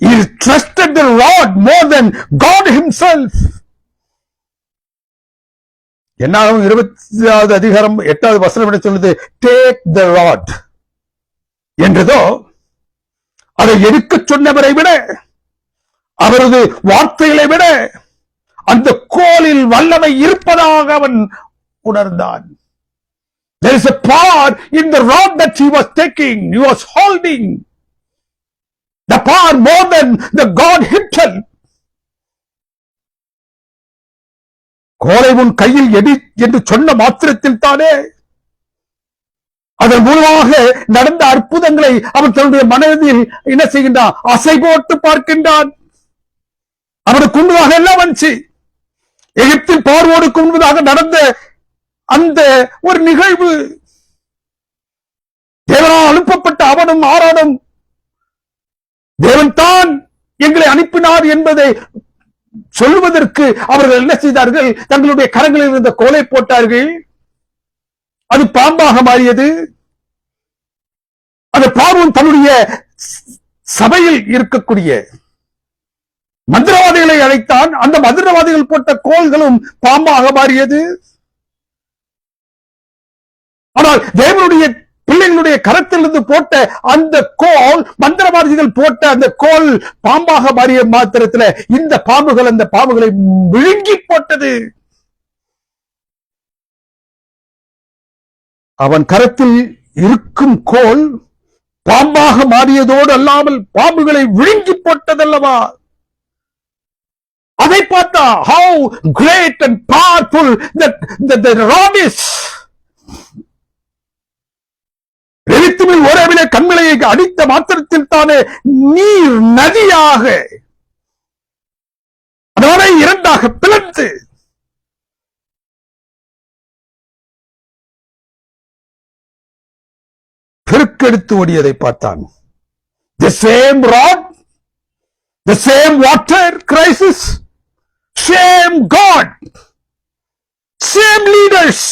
He trusted the Lord more than God himself. என்னாலும் 20வது அதிகாரம் 8வது வசனம் என்ன சொல்லுது? Take the rod என்றதோ அதை எடுக்க சொன்னவரை விட, அவரது வார்த்தைகளை விட அந்த கோலில் வல்லமை இருப்பதாக அவன் உணர்ந்தான். There is a power in the rod that he was taking, he was holding. The power more than the God himself. கோலை உன் கையில் எடி என்று சொன்ன மாத்திரத்தில் தானே அதன் மூலமாக நடந்த அற்புதங்களை அவன் தன்னுடைய மனதில் என்ன செய்கின்றான்? அசை போட்டு பார்க்கின்றான். அவனுக்கு முன்பதாக எல்லாம் வந்துச்சு. எகிப்தில் பார்வோனுக்கு முன்பதாக நடந்த அந்த ஒரு நிகழ்வு, தேவனால் அனுப்பப்பட்ட அவனும் ஆரோனும் தேவன் தான் எங்களை அனுப்பினார் என்பதை சொல்லுவதற்கு அவர்கள் என்ன செய்தார்கள்? தங்களுடைய கரங்களில் இருந்த கோலை போட்டார்கள். அது பாம்பாக மாறியது. அந்த பார்வோன் தன்னுடைய சபையில் இருக்கக்கூடிய மந்திரவாதிகளை அழைத்தான். அந்த மந்திரவாதிகள் போட்ட கோல்களும் பாம்பாக மாறியது. ஆனால் தேவனுடைய பிள்ளைகளுடைய கரத்திலிருந்து போட்ட அந்த கோல், மந்திரவாதிகள் போட்ட அந்த கோல் பாம்பாக மாறிய மாத்திரத்தில் இந்த பாம்புகள் அந்த பாம்புகளை விழுங்கி போட்டது. அவன் கரத்தில் இருக்கும் கோல் பாம்பாக மாறியதோடு அல்லாமல் பாம்புகளை விழுங்கி போட்டதல்லவா? அதை பார்த்தா how great and powerful the rod is. எரித்துமில் ஓரவிலே கண்மலையை அடித்த மாத்திரத்தில் தானே நீர் நதியாக அதனை இரண்டாக பிளந்து பெருக்கெடுத்து ஓடியதை பார்த்தான். The same rod, the same water crisis, same God, same leaders.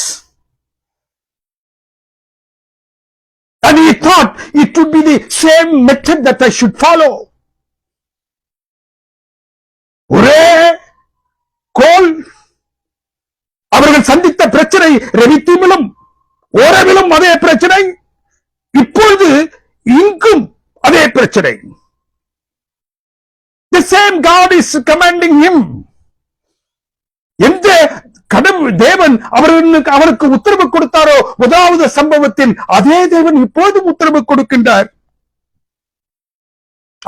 And he thought it would be the same method that I should follow. ஒரே கோல், அவர்கள் சந்தித்த பிரச்சனை ரெவித்தீமிலும் ஓரவிலும் அதே பிரச்சனை, இப்பொழுது இங்கும் அதே பிரச்சனை. The same God is commanding him. எந்த கடவுள் தேவன் அவருக்கு உத்தரவு கொடுத்தாரோ முதலாவது சம்பவத்தில், அதே தேவன் இப்போதும் உத்தரவு கொடுக்கின்றார்.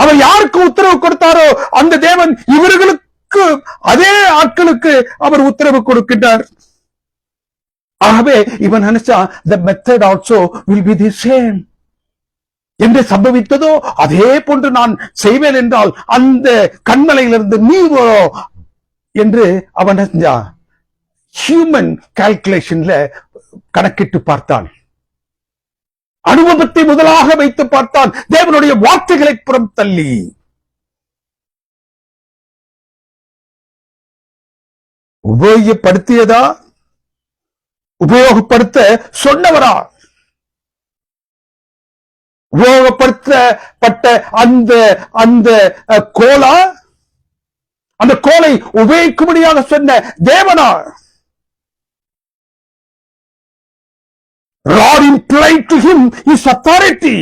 அவர் யாருக்கு உத்தரவு கொடுத்தாரோ அந்த தேவன் இவர்களுக்கு, அதே ஆட்களுக்கு அவர் உத்தரவு கொடுக்கின்றார். ஆகவே இவன் நினைச்சா the method also will be the same. என்று சம்பவித்ததோ அதே போன்று நான் செய்வேன் என்றால் அந்த கண்மலையிலிருந்து நீர் வரும் என்று அவன் ஹியூமன் கால்குலேஷன்ல கணக்கிட்டு பார்த்தான். அனுபவத்தை முதலாக வைத்து பார்த்தான், தேவனுடைய வார்த்தைகளை புறம் தள்ளி. உபயோகப்படுத்தியதா, உபயோகப்படுத்த சொன்னவரா? உபயோகப்படுத்தப்பட்ட அந்த அந்த கோலா, அந்த கோலை உபயோகிக்கும்படியாக சொன்ன தேவனா? Rod implied to him his authority.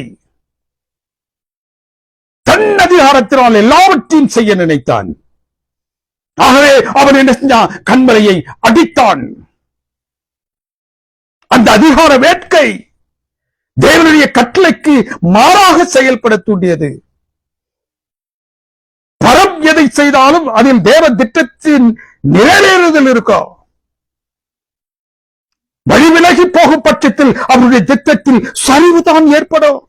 தன் அதிகாரத்தினால் எல்லாவற்றையும் செய்ய நினைத்தான். ஆகவே அவன் என்ன செஞ்சான்? கண்மலையை அடித்தான். அந்த அதிகார வேட்கை தேவனுடைய கட்டளைக்கு மாறாக செயல்பட தூண்டியது. பரம் எதை செய்தாலும் அதில் தேவ திட்டத்தின் நிறைவேறுதல் இருக்கும். வழி விலகி போகும் பட்சத்தில் அவருடைய திட்டத்தில் சரிவுதான் ஏற்படும்.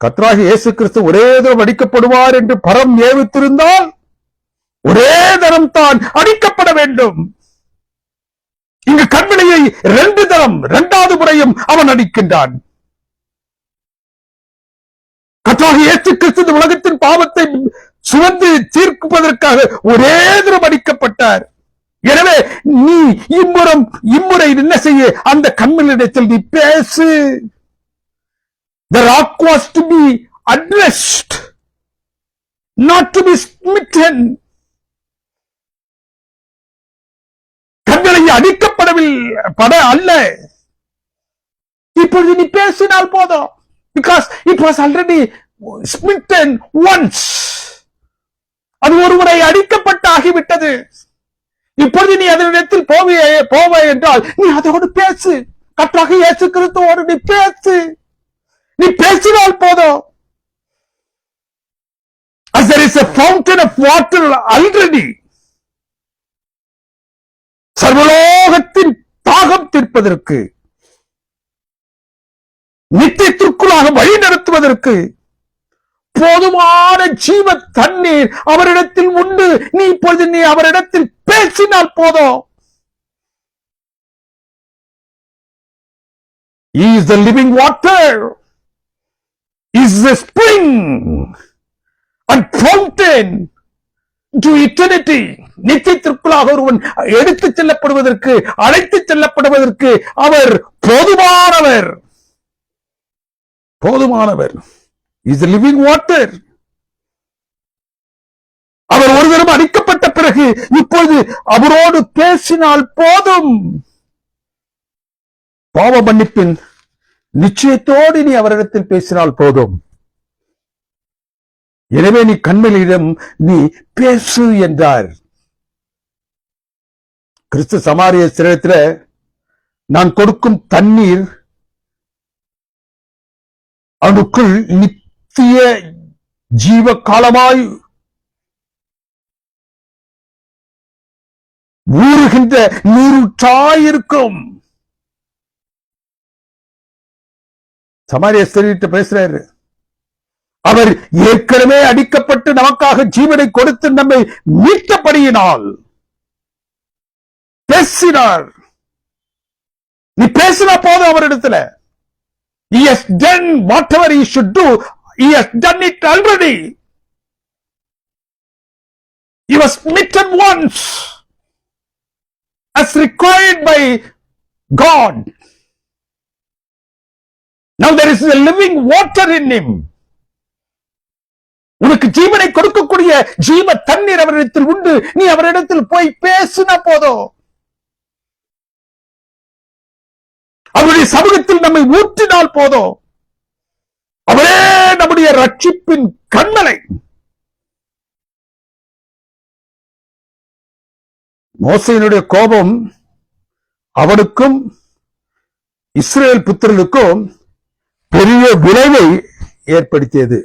கர்த்தராகிய இயேசு கிறிஸ்து ஒரே தரம் அடிக்கப்படுவார் என்று பரம் ஏவித்திருந்தால் ஒரே தரம் தான் அடிக்கப்பட வேண்டும். இங்கு கண்மலையை 2 தரம் 2வது முறையும் அவன் அடிக்கின்றான். கர்த்தராகிய இயேசு கிறிஸ்து உலகத்தின் பாவத்தை சுமந்து தீர்ப்பதற்காக ஒரே தரம் அடிக்கப்பட்டார். எனவே நீ இம்முறை என்ன செய்ய? அந்த கண்மலையிடத்தில் நீ பேசு. The rock was to be addressed, not to be smitten. கண்மலை அடிக்கப்படவில்லை அல்ல. இப்பொழுது நீ பேசினால் போதும். Because it was already smitten once. அது ஒரு முறை அடிக்கப்பட்டாகிவிட்டது. இப்பொழுது நீ அதனிடத்தில் போவே என்றால் நீ அதோடு பேசு. கர்த்தராகிய இயேசு கிறிஸ்துவோடு நீ பேசு. நீ பேசினால் போதும். As there is a fountain of water already, சர்வலோகத்தின் தாகம் தீர்ப்பதற்கு, நித்தியத்திற்குள்ளாக வழி நடத்துவதற்கு போதுமான ஜீவ தண்ணீர் அவரிடத்தில் உண்டு. நீ இப்பொழுது நீ அவரிடத்தில் பேசினால் போதும். He is the living water, is the spring and fountain to eternity. நித்தியத்திற்குள்ளாக ஒருவன் எடுத்துச் செல்லப்படுவதற்கு, அழைத்துச் செல்லப்படுவதற்கு அவர் போதுமானவர். போதுமானவர். Is the living water. அவர் ஒரு தரம் அடிக்கப்பட்ட பிறகு இப்பொழுது அவரோடு பேசினால் போதும். பாவ மன்னிப்பின் நிச்சயத்தோடு நீ அவரிடத்தில் பேசினால் போதும். எனவே நீ கண்மலையிடம் நீ பேசு என்றார். கிறிஸ்து சமாரிய ஸ்திரீடத்தில் நான் கொடுக்கும் தண்ணீர் அவனுக்குள் நித்திய ஜீவ காலமாய் ஊறுகின்ற நீரூற்றாயிருக்கும். சமாரிய ஸ்திரீட்ட பேசுறாரு. அவர் ஏற்கனவே அடிக்கப்பட்டு நமக்காக ஜீவனை கொடுத்து நம்மை மீட்டபடியினால் பேசினார். நீ பேசினா போதும் அவரிடத்துல. He has done whatever he should do. He has done it already. He was smitten once as required by God. Now there is a living water in him. உனக்கு ஜீவனை கொடுக்கக்கூடிய ஜீவ தண்ணீர் அவரிடத்தில் உண்டு. நீ அவரிடத்தில் போய் பேசினா போதும். அவருடைய சமூகத்தில் நம்மை ஊற்றினால் போதும். அவரே நம்முடைய ரட்சிப்பின் கண்மலை. மோசேயினுடைய கோபம் அவனுக்கும் இஸ்ரேல் புத்திரனுக்கும் பெரிய விளைவை ஏற்படுத்தியது.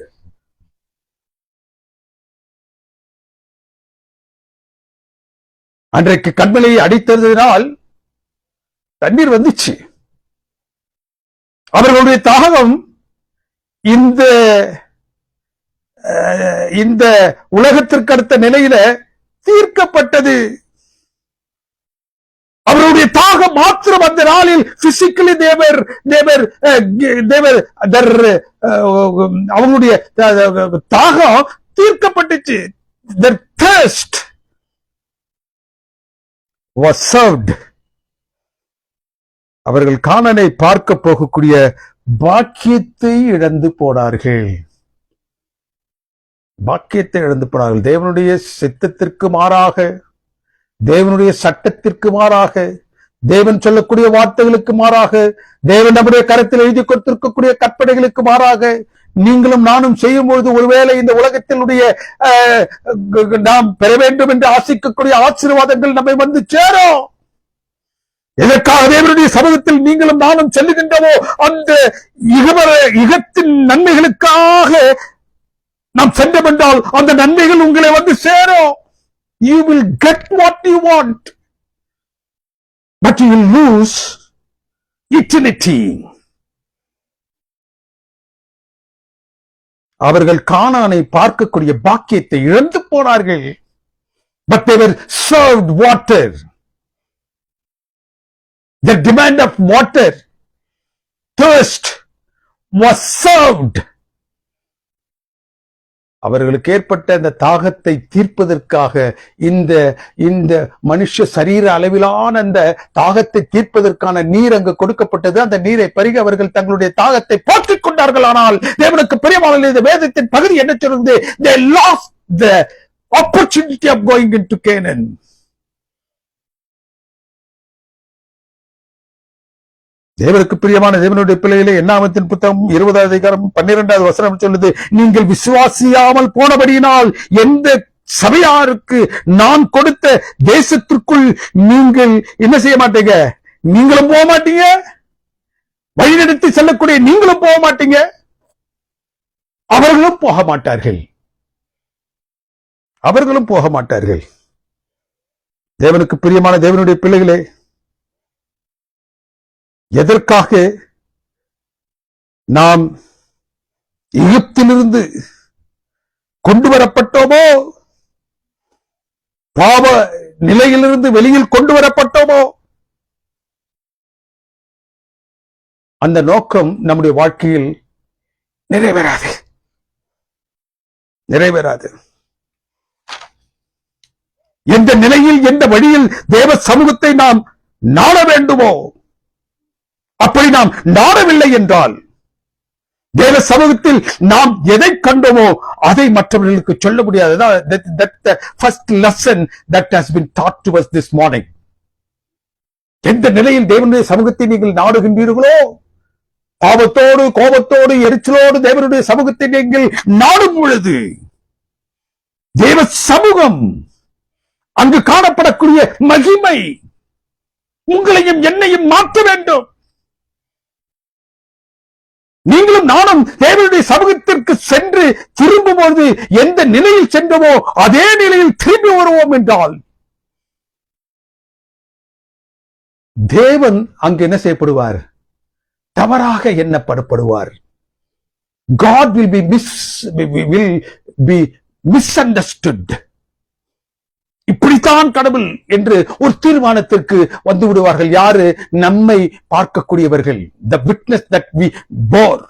அன்றைக்கு கண்மலையை அடித்ததினால் தண்ணீர் வந்துச்சு. அவர்களுடைய தாகம் இந்த உலகத்திற்கு அடுத்த நிலையில தீர்க்கப்பட்டது. அவருடைய தாகம் மாத்திரம் அந்த நாளில் பிசிக்கலி அவங்களுடைய தாகம் தீர்க்கப்பட்டுச்சு. Their thirst was served. அவர்கள் கானானை பார்க்க போகக்கூடிய பாக்கியத்தை இழந்து போனார்கள். பாக்கியத்தை இழந்து போனார்கள். தேவனுடைய சித்தத்திற்கு மாறாக, தேவனுடைய சட்டத்திற்கு மாறாக, தேவன் சொல்லக்கூடிய வார்த்தைகளுக்கு மாறாக, தேவன் நம்முடைய கரத்தில் எழுதி கொடுத்திருக்கக்கூடிய கற்பனைகளுக்கு மாறாக நீங்களும் நானும் செய்யும் பொழுது ஒருவேளை இந்த உலகத்தினுடைய நாம் பெற வேண்டும் என்று ஆசிக்கக்கூடிய ஆசீர்வாதங்கள் நம்மை வந்து சேரும். எதற்காக தேவனுடைய சமூகத்தில் நீங்களும் நானும் செல்லுகின்றவோ அந்த யுகத்தின் நன்மைகளுக்காக நாம் சென்றோம் என்றால் அந்த நன்மைகள் உங்களை வந்து சேரும். you will get what you want, but you will lose eternity. அவர்கள் கானானை பார்க்கக்கூடிய பாக்கியத்தை இழந்து போனார்கள். But they were served water. The demand of water, thirst was served. அவர்களுக்கு ஏற்பட்ட அந்த தாகத்தை தீர்ப்பதற்காக இந்த மனுஷ சரீர அளவிலான அந்த தாகத்தை தீர்ப்பதற்கான நீர் அங்கு கொடுக்கப்பட்டது. அந்த நீரை பருகி அவர்கள் தங்களுடைய தாகத்தை போற்றிக் கொண்டார்கள். ஆனால் தேவனுக்கு பிரியமான இந்த வேதத்தின் பகுதி என்ன சொல்றது? They lost the opportunity of going into Canaan. தேவனுக்கு பிரியமான தேவனுடைய பிள்ளைகளே, என்னாகமத்தின் புத்தகம் 20வது அதிகாரம் 12வது வசனம் சொல்லுது, நீங்கள் விசுவாசியாமல் போனபடியினால் எந்த சபையாருக்கு நான் கொடுத்த தேசத்திற்குள் நீங்கள் என்ன செய்ய மாட்டீங்க? நீங்களும் போக மாட்டீங்க, வழிநடத்தி செல்லக்கூடிய நீங்களும் போக மாட்டீங்க, அவர்களும் போக மாட்டார்கள். அவர்களும் போக மாட்டார்கள். தேவனுக்கு பிரியமான தேவனுடைய பிள்ளைகளே, எதற்காக நாம் எகிப்திலிருந்து கொண்டு வரப்பட்டோமோ, பாவ நிலையிலிருந்து வெளியில் கொண்டு வரப்பட்டோமோ, அந்த நோக்கம் நம்முடைய வாழ்க்கையில் நிறைவேறாது. எந்த நிலையில் எந்த வழியில் தேவ சமூகத்தை நாம் நாட வேண்டுமோ அப்படி நாம் நாடவில்லை என்றால், தேவ சமூகத்தில் நாம் எதை கண்டோமோ அதை மற்றவர்களுக்கு சொல்ல முடியாது. That's the first lesson that has been taught to us this morning. எந்த நிலையில் தேவனுடைய சமூகத்தை நீங்கள் நாடுகின்றீர்களோ, பாவத்தோடு கோபத்தோடு எரிச்சலோடு தேவனுடைய சமூகத்தை நீங்கள் நாடும் பொழுது, தேவ சமூகம் அங்கு காணப்படக்கூடிய மகிமை உங்களையும் என்னையும் மாற்ற வேண்டும். நீங்களும் நானும் தேவனுடைய சமூகத்திற்கு சென்று திரும்பும்போது எந்த நிலையில் சென்றோமோ அதே நிலையில் திரும்பி வருவோம் என்றால், தேவன் அங்கு என்ன செய்யப்படுவார்? தவறாக எண்ணப்படப்படுவார். God will be misunderstood. இப்படித்தான் கடவுள் என்று ஒரு தீர்மானத்திற்கு வந்து விடுவார்கள். யாரு? நம்மை பார்க்கக்கூடியவர்கள். The witness that we bore.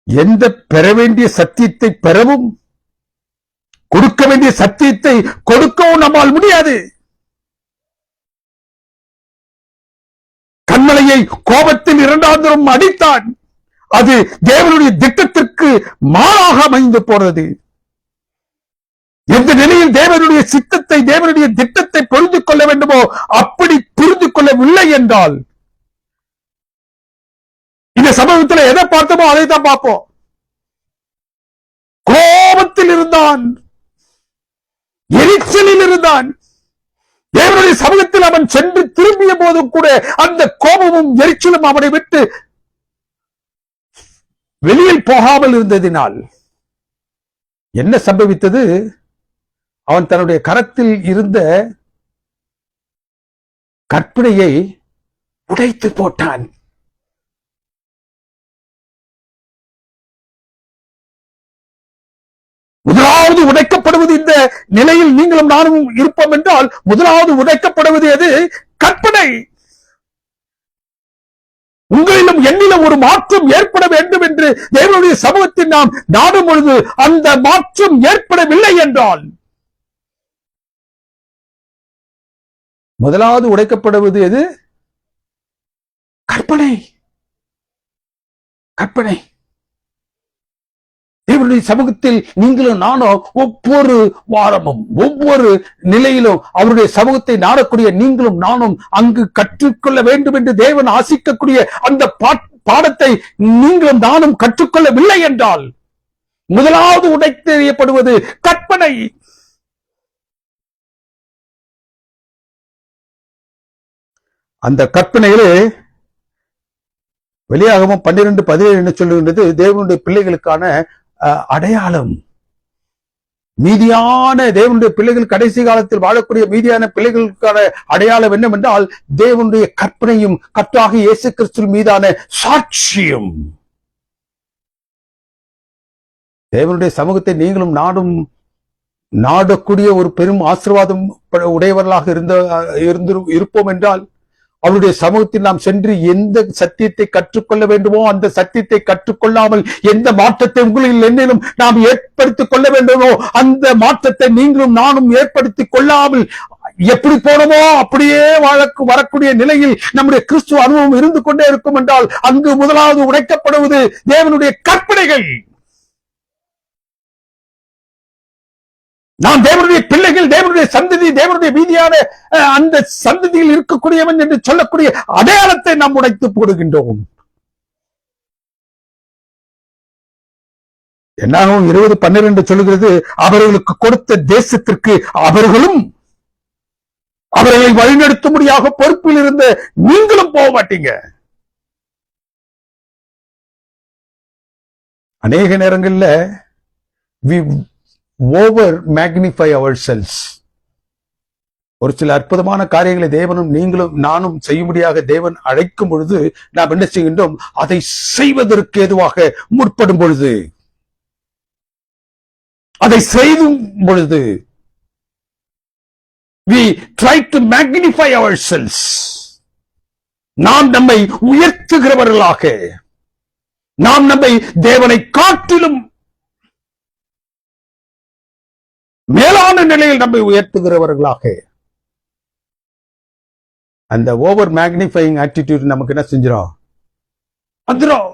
எந்த பெற வேண்டிய சத்தியத்தை பெறவும், கொடுக்க வேண்டிய சத்தியத்தை கொடுக்கவும் நம்மால் முடியாது. கண்மலையை கோபத்தில் 2ஆம் தரம் அடித்தான். அது தேவனுடைய திட்டத்திற்கு மாறாக அமைந்து போறது. எந்த நிலையில் தேவனுடைய சித்தத்தை தேவனுடைய திட்டத்தை புரிந்து கொள்ள வேண்டுமோ அப்படி புரிந்து கொள்ளவில்லை என்றால், இந்த சமூகத்தில் எதை பார்த்தோமோ அதை தான் பார்ப்போம். கோபத்தில் இருந்தான், எரிச்சலில் இருந்தான். தேவனுடைய சமூகத்தில் அவன் சென்று திரும்பிய போதும் கூட அந்த கோபமும் எரிச்சலும் அவனை விட்டு வெளியில் போகாமல் இருந்ததினால் என்ன சம்பவித்தது? அவன் தன்னுடைய கரத்தில் இருந்த கற்பனையை உடைத்து போட்டான். முதலாவது உடைக்கப்படுவது, இந்த நிலையில் நீங்களும் நானும் இருப்போம் என்றால் முதலாவது உடைக்கப்படுவது எது? கற்பனை. உங்களிலும் என்னிலும் ஒரு மாற்றம் ஏற்பட வேண்டும் என்று தேவனுடைய சமூகத்தில் நாம் நாடும் பொழுது அந்த மாற்றம் ஏற்படவில்லை என்றால், முதலாவது உடைக்கப்படுவது எது? கற்பனை. கற்பனை. தேவனுடைய சமூகத்தில் நீங்களும் நானும் ஒவ்வொரு வாரமும் ஒவ்வொரு நிலையிலும் அவருடைய சமூகத்தை நாடக்கூடிய நீங்களும் நானும் அங்கு கற்றுக்கொள்ள வேண்டும் என்று தேவன் ஆசிக்கக்கூடிய அந்த பாடத்தை நீங்களும் நானும் கற்றுக்கொள்ளவில்லை என்றால், முதலாவது உடைத்தெறியப்படுவது கற்பனை. அந்த கற்பனையிலே வெளியாகமம் 12:17 என்ன சொல்லுகின்றது? தேவனுடைய பிள்ளைகளுக்கான அடையாளம். மீதியான தேவனுடைய பிள்ளைகள், கடைசி காலத்தில் வாழக்கூடிய மீதியான பிள்ளைகளுக்கான அடையாளம் என்னவென்றால் தேவனுடைய கற்பனையும் கர்த்தராகிய இயேசு கிறிஸ்து மீதான சாட்சியம். தேவனுடைய சமூகத்தை நீங்களும் நாடக்கூடிய ஒரு பெரும் ஆசீர்வாதம் உடையவர்களாக இருப்போம் என்றால், அவருடைய சமூகத்தில் நாம் சென்று எந்த சத்தியத்தை கற்றுக்கொள்ள வேண்டுமோ அந்த சத்தியத்தை கற்றுக்கொள்ளாமல் எந்த மாற்றத்தை உங்களில் என்னிலும் நாம் ஏற்படுத்திக் கொள்ள வேண்டுமோ அந்த மாற்றத்தை நீங்களும் நானும் ஏற்படுத்திக் கொள்ளாமல் எப்படி போனோமோ அப்படியே வரக்கூடிய நிலையில் நம்முடைய கிறிஸ்துவ அனுபவம் இருந்து கொண்டே இருக்கும் என்றால், அங்கு முதலாவது உடைக்கப்படுவது தேவனுடைய கற்பனைகள். நாம் தேவனுடைய பிள்ளைகள், தேவனுடைய சந்ததி, தேவனுடைய மீதியான அந்த சந்ததியில் இருக்கக்கூடியவன் என்று சொல்லக்கூடிய அடையாளத்தை நாம் உடைத்து போடுகின்றோம். என்னாகும் 20:12 சொல்லுகிறது, அவர்களுக்கு கொடுத்த தேசத்திற்கு அவர்களும் அவர்களை வழிநடத்தும்படியாக பொறுப்பில் இருந்த நீங்களும் போக மாட்டீங்க. அநேக நேரங்கள்ல over magnify ourselves. ஒரு சில அற்புதமான காரியங்களை தேவனும் நீங்களும் நானும் செய்யும்படியாக தேவன் அழைக்கும் பொழுது நாம் என்ன செய்கின்றோம்? அதை செய்வதற்கு ஏதுவாக முற்படும் பொழுது, அதை செய்யும் பொழுது we try to magnify ourselves. நாம் நம்மை உயர்த்துகிறவர்களாக, நாம் நம்மை தேவனை காட்டிலும் மேலான நிலையில் நம்மை உயர்த்துகிறவர்களாக, அந்த ஓவர் மேக்னிஃபையிங் ஆட்டிடியூட் நமக்கு என்ன செஞ்சிடும்? வந்துடும்.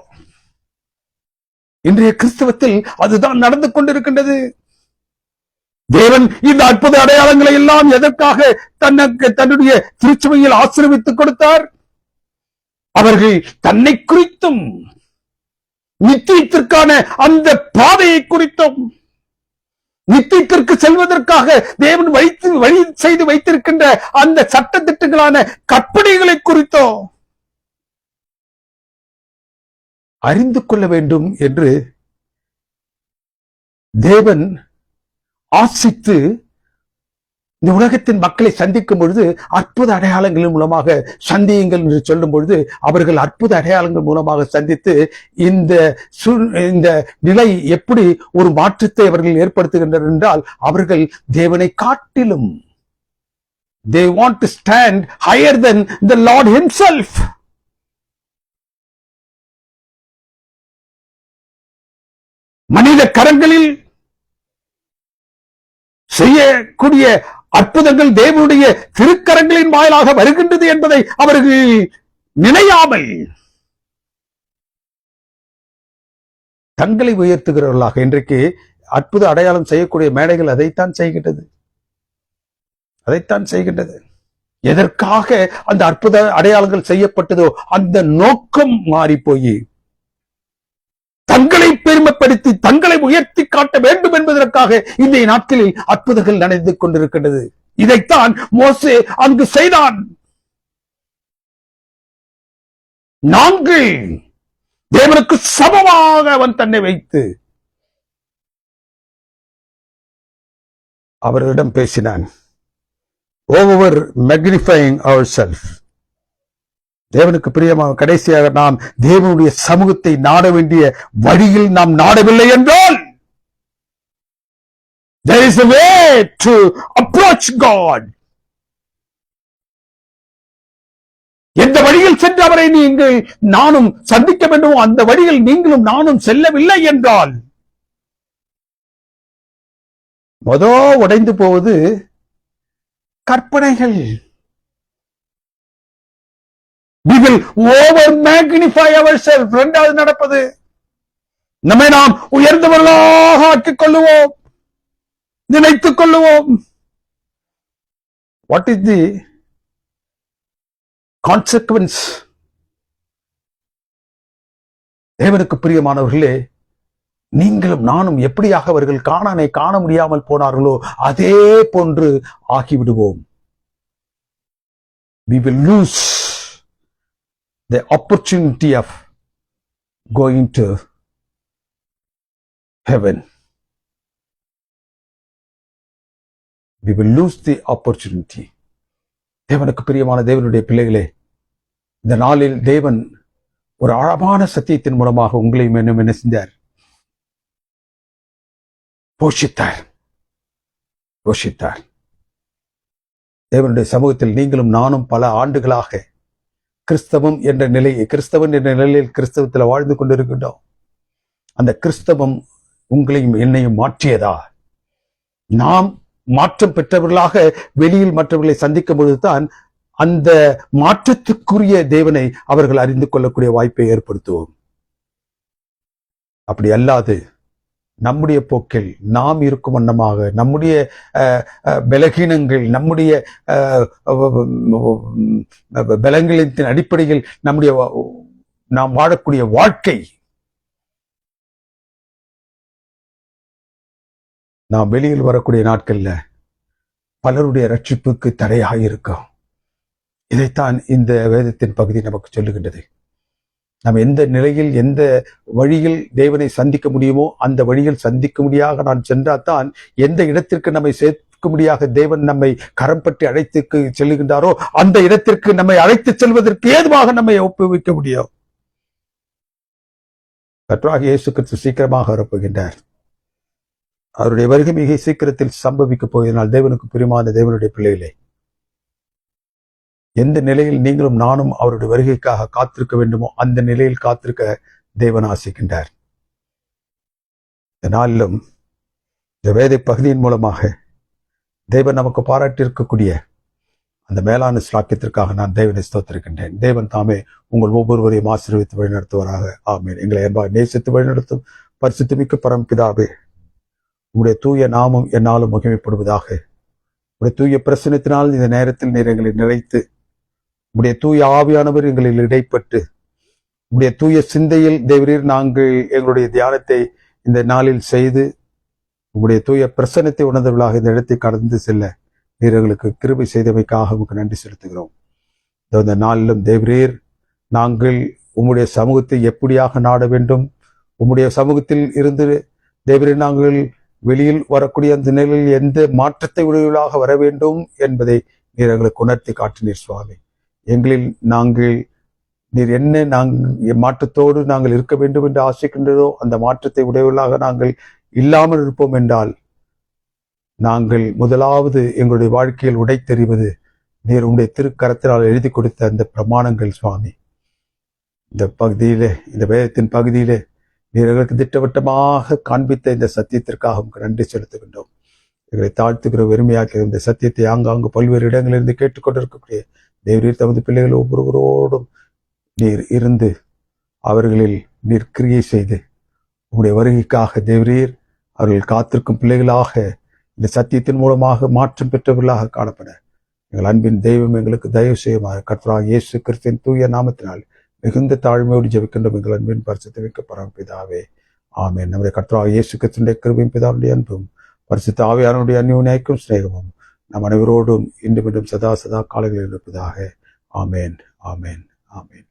இன்றைய கிறிஸ்தவத்தில் அதுதான் நடந்து கொண்டிருக்கின்றது. தேவன் இந்த அற்புத அடையாளங்களை எல்லாம் எதற்காக தன்னுடைய திருச்சபையில் ஆசீர்வதித்துக் கொடுத்தார்? அவர்கள் தன்னை குறித்தும் நித்தியத்திற்கான அந்த பாதையை குறித்தும், நித்தியத்திற்கு செல்வதற்காக தேவன் வழி செய்து வைத்திருக்கின்ற அந்த சட்ட திட்டங்களான கற்பனைகளை குறித்தோ அறிந்து கொள்ள வேண்டும் என்று தேவன் ஆசித்து இந்த உலகத்தின் மக்களை சந்திக்கும் பொழுது அற்புத அடையாளங்களின் மூலமாக சந்தியுங்கள் என்று சொல்லும் பொழுது அவர்கள் அற்புத அடையாளங்கள் மூலமாக சந்தித்து இந்த நிலை எப்படி ஒரு மாற்றத்தை அவர்கள் ஏற்படுத்துகின்றனர் என்றால், அவர்கள் தேவனை காட்டிலும் they want to stand higher than the Lord himself. மனித கரங்களில் செய்யக்கூடிய அற்புதங்கள் தேவனுடைய திருக்கரங்களின் வாயிலாக வருகின்றது என்பதை அவர்கள் நினையாமல் தங்களை உயர்த்துகிறவர்களாக, இன்றைக்கு அற்புத அடையாளம் செய்யக்கூடிய மேடைகள் அதைத்தான் செய்கின்றது. எதற்காக அந்த அற்புத அடையாளங்கள் செய்யப்பட்டதோ அந்த நோக்கம் மாறி போய் தங்களை பெருமைப்படுத்தி தங்களை உயர்த்தி காட்ட வேண்டும் என்பதற்காக இன்றைய நாட்களில் அற்புதங்கள் நடந்து கொண்டிருக்கின்றது. இதைத்தான் மோசே அங்கு செய்தான். நாங்கள் தேவனுக்கு சமமாக அவன் தன்னை வைத்து அவர்களிடம் பேசினான். Over magnifying ourselves. தேவனுக்கு பிரியமாக கடைசியாக நாம் தேவனுடைய சமூகத்தை நாட வேண்டிய வழியில் நாம் நாடவில்லை என்றால், there is a way to approach God. எந்த வழியில் சென்று அவரை நீங்கள் நானும் சந்திக்க வேண்டுமோ அந்த வழியில் நீங்களும் நானும் செல்லவில்லை என்றால் உடைந்து போவது கற்பனைகள். We will over magnify ourselves. இரண்டாவது நடப்பது, நம்மை நாம் உயர்ந்தவர்களாக ஆக்கிக் கொள்ளுவோம், நினைத்துக் கொள்ளுவோம். What is the consequence? தேவனுக்கு பிரியமானவர்களே, நீங்களும் நானும் எப்படியாக அவர்கள் கானானை காண முடியாமல் போனார்களோ அதே போன்று ஆகிவிடுவோம். We will lose the opportunity of going to heaven, we will lose the opportunity. தேவனுக்கு பிரியமான தேவனுடைய பிள்ளைகளே, இந்த நாளில் தேவன் ஒரு ஆழமான சத்தியத்தின் மூலமாக உங்களையும் என்ன செஞ்சார்? போஷித்தார். தேவனுடைய சமூகத்தில் நீங்களும் நானும் பல ஆண்டுகளாக கிறிஸ்தவன் என்ற நிலையில் கிறிஸ்தவத்தில் வாழ்ந்து கொண்டிருக்கின்றோம். அந்த கிறிஸ்தவம் உங்களையும் என்னையும் மாற்றியதா? நாம் மாற்றம் பெற்றவர்களாக வெளியில் மற்றவர்களை சந்திக்கும் பொழுதுதான் அந்த மாற்றத்துக்குரிய தேவனை அவர்கள் அறிந்து கொள்ளக்கூடிய வாய்ப்பை ஏற்படுத்துவோம். அப்படி அல்லாது நம்முடைய போக்கில் நாம் இருக்கும் வண்ணமாக நம்முடைய பலகீனங்கள், நம்முடைய பலங்களின் அடிப்படையில் நாம் வாழக்கூடிய வாழ்க்கை நாம் வெளியில் வரக்கூடிய நாட்கள்ல பலருடைய ரட்சிப்புக்கு தடையாக இருக்கும். இதைத்தான் இந்த வேதத்தின் பகுதி நமக்கு சொல்லுகின்றது. நாம் எந்த நிலையில் எந்த வழியில் தேவனை சந்திக்க முடியுமோ அந்த வழியில் சந்திக்க முடியாக நான் சென்றால்தான், எந்த இடத்திற்கு நம்மை சேர்க்க முடியாக தேவன் நம்மை கரம் பற்றி அழைத்து செல்லுகின்றாரோ அந்த இடத்திற்கு நம்மை அழைத்து செல்வதற்கு ஏதுவாக நம்மை ஒப்புவிக்க முடியும். கர்த்தராகிய இயேசு கிறிஸ்து சீக்கிரமாக வரப்போகின்றார். அவருடைய வருகை மிக சீக்கிரத்தில் சம்பவிக்க போவதனால் தேவனுக்கு பிரியமான தேவனுடைய பிள்ளைகளே, எந்த நிலையில் நீங்களும் நானும் அவருடைய வருகைக்காக காத்திருக்க வேண்டுமோ அந்த நிலையில் காத்திருக்க தேவன் ஆசிக்கின்றார். இந்த நாளிலும் இந்த வேத பகுதியின் மூலமாக தேவன் நமக்கு பாராட்டியிருக்கக்கூடிய அந்த மேலான ஸ்லாக்கியத்திற்காக நான் தேவனை ஸ்தோத்திருக்கின்றேன். தேவன் தாமே உங்கள் ஒவ்வொருவரையும் ஆசீர்வதித்து வழிநடத்துவராக. ஆமென். எங்களை அன்பாக நேசித்து வழிநடத்தும் பரிசுத்தமிக்க பரம்பிதாவே, உங்களுடைய தூய நாமம் என்னாலும் மகிமைப்படுவதாக. உங்களுடைய தூய பிரசனத்தினால் இந்த நேரத்தில் நீர் எங்களை நிறைத்து, உங்களுடைய தூய ஆவியானவர் எங்களில் இடைப்பட்டு, உங்களுடைய தூய சிந்தையில் தேவரீர் நாங்கள் எங்களுடைய தியானத்தை இந்த நாளில் செய்து, உங்களுடைய தூய பிரசனத்தை உணர்ந்தவர்களாக இந்த இடத்தை கடந்து செல்ல நீர் எங்களுக்கு கிருபை செய்தமைக்காக உங்களுக்கு நன்றி செலுத்துகிறோம். இந்த நாளிலும் தேவரீர் நாங்கள் உம்முடைய சமூகத்தை எப்படியாக நாட வேண்டும், உம்முடைய சமூகத்தில் இருந்து தேவரீர் நாங்கள் வெளியில் வரக்கூடிய அந்த நிலையில் எந்த மாற்றத்தை உடையவர்களாக வர வேண்டும் என்பதை நீர் எங்களுக்கு உணர்த்தி காட்டினீர் சுவாமி. எங்களில் நீர் என்ன மாற்றத்தோடு நாங்கள் இருக்க வேண்டும் என்று ஆசைக்கின்றதோ அந்த மாற்றத்தை உடையவர்களாக நாங்கள் இல்லாமல் இருப்போம் என்றால், நாங்கள் முதலாவது எங்களுடைய வாழ்க்கையில் உடைத்தெறிவது நீர் உங்களுடைய திருக்கரத்தினால் எழுதி கொடுத்த அந்த பிரமாணங்கள் சுவாமி. இந்த பகுதியிலே, இந்த வேதத்தின் பகுதியிலே நீர் எங்களுக்கு திட்டவட்டமாக காண்பித்த இந்த சத்தியத்திற்காக உங்களுக்கு நன்றி செலுத்துகின்றோம். எங்களை தாழ்த்துகிற வெறுமையாக்கிற இந்த சத்தியத்தை ஆங்காங்கு பல்வேறு இடங்களிலிருந்து கேட்டுக்கொண்டிருக்கக்கூடிய தேவரீர் தமது பிள்ளைகள் ஒவ்வொருவரோடும் நீர் இருந்து அவர்களில் நீர் கிரியை செய்து உங்களுடைய வருகைக்காக தேவரீர் அவர்கள் காத்திருக்கும் பிள்ளைகளாக இந்த சத்தியத்தின் மூலமாக மாற்றம் பெற்றவர்களாக காணப்பட எங்கள் அன்பின் தெய்வம் எங்களுக்கு தயவு செய்யுமாறு கர்த்தராகிய இயேசு கிறிஸ்துவின் தூய நாமத்தினால் மிகுந்த தாழ்மையோடு ஜெபிக்கின்றோம் எங்கள் அன்பின் பரிசுத்தமிக்க பரமபிதாவே. ஆமென். நம்முடைய கர்த்தராகிய இயேசு கிறிஸ்துவின் கிருபையும் பிதாவுடைய அன்பும் பரிசுத்த ஆவியானவருடைய அந்யோன்யமும் சிநேகமும் நம் அனைவரோடும் இன்றும் சதா காலங்களில் இருப்பதாக. ஆமென், ஆமென், ஆமென்.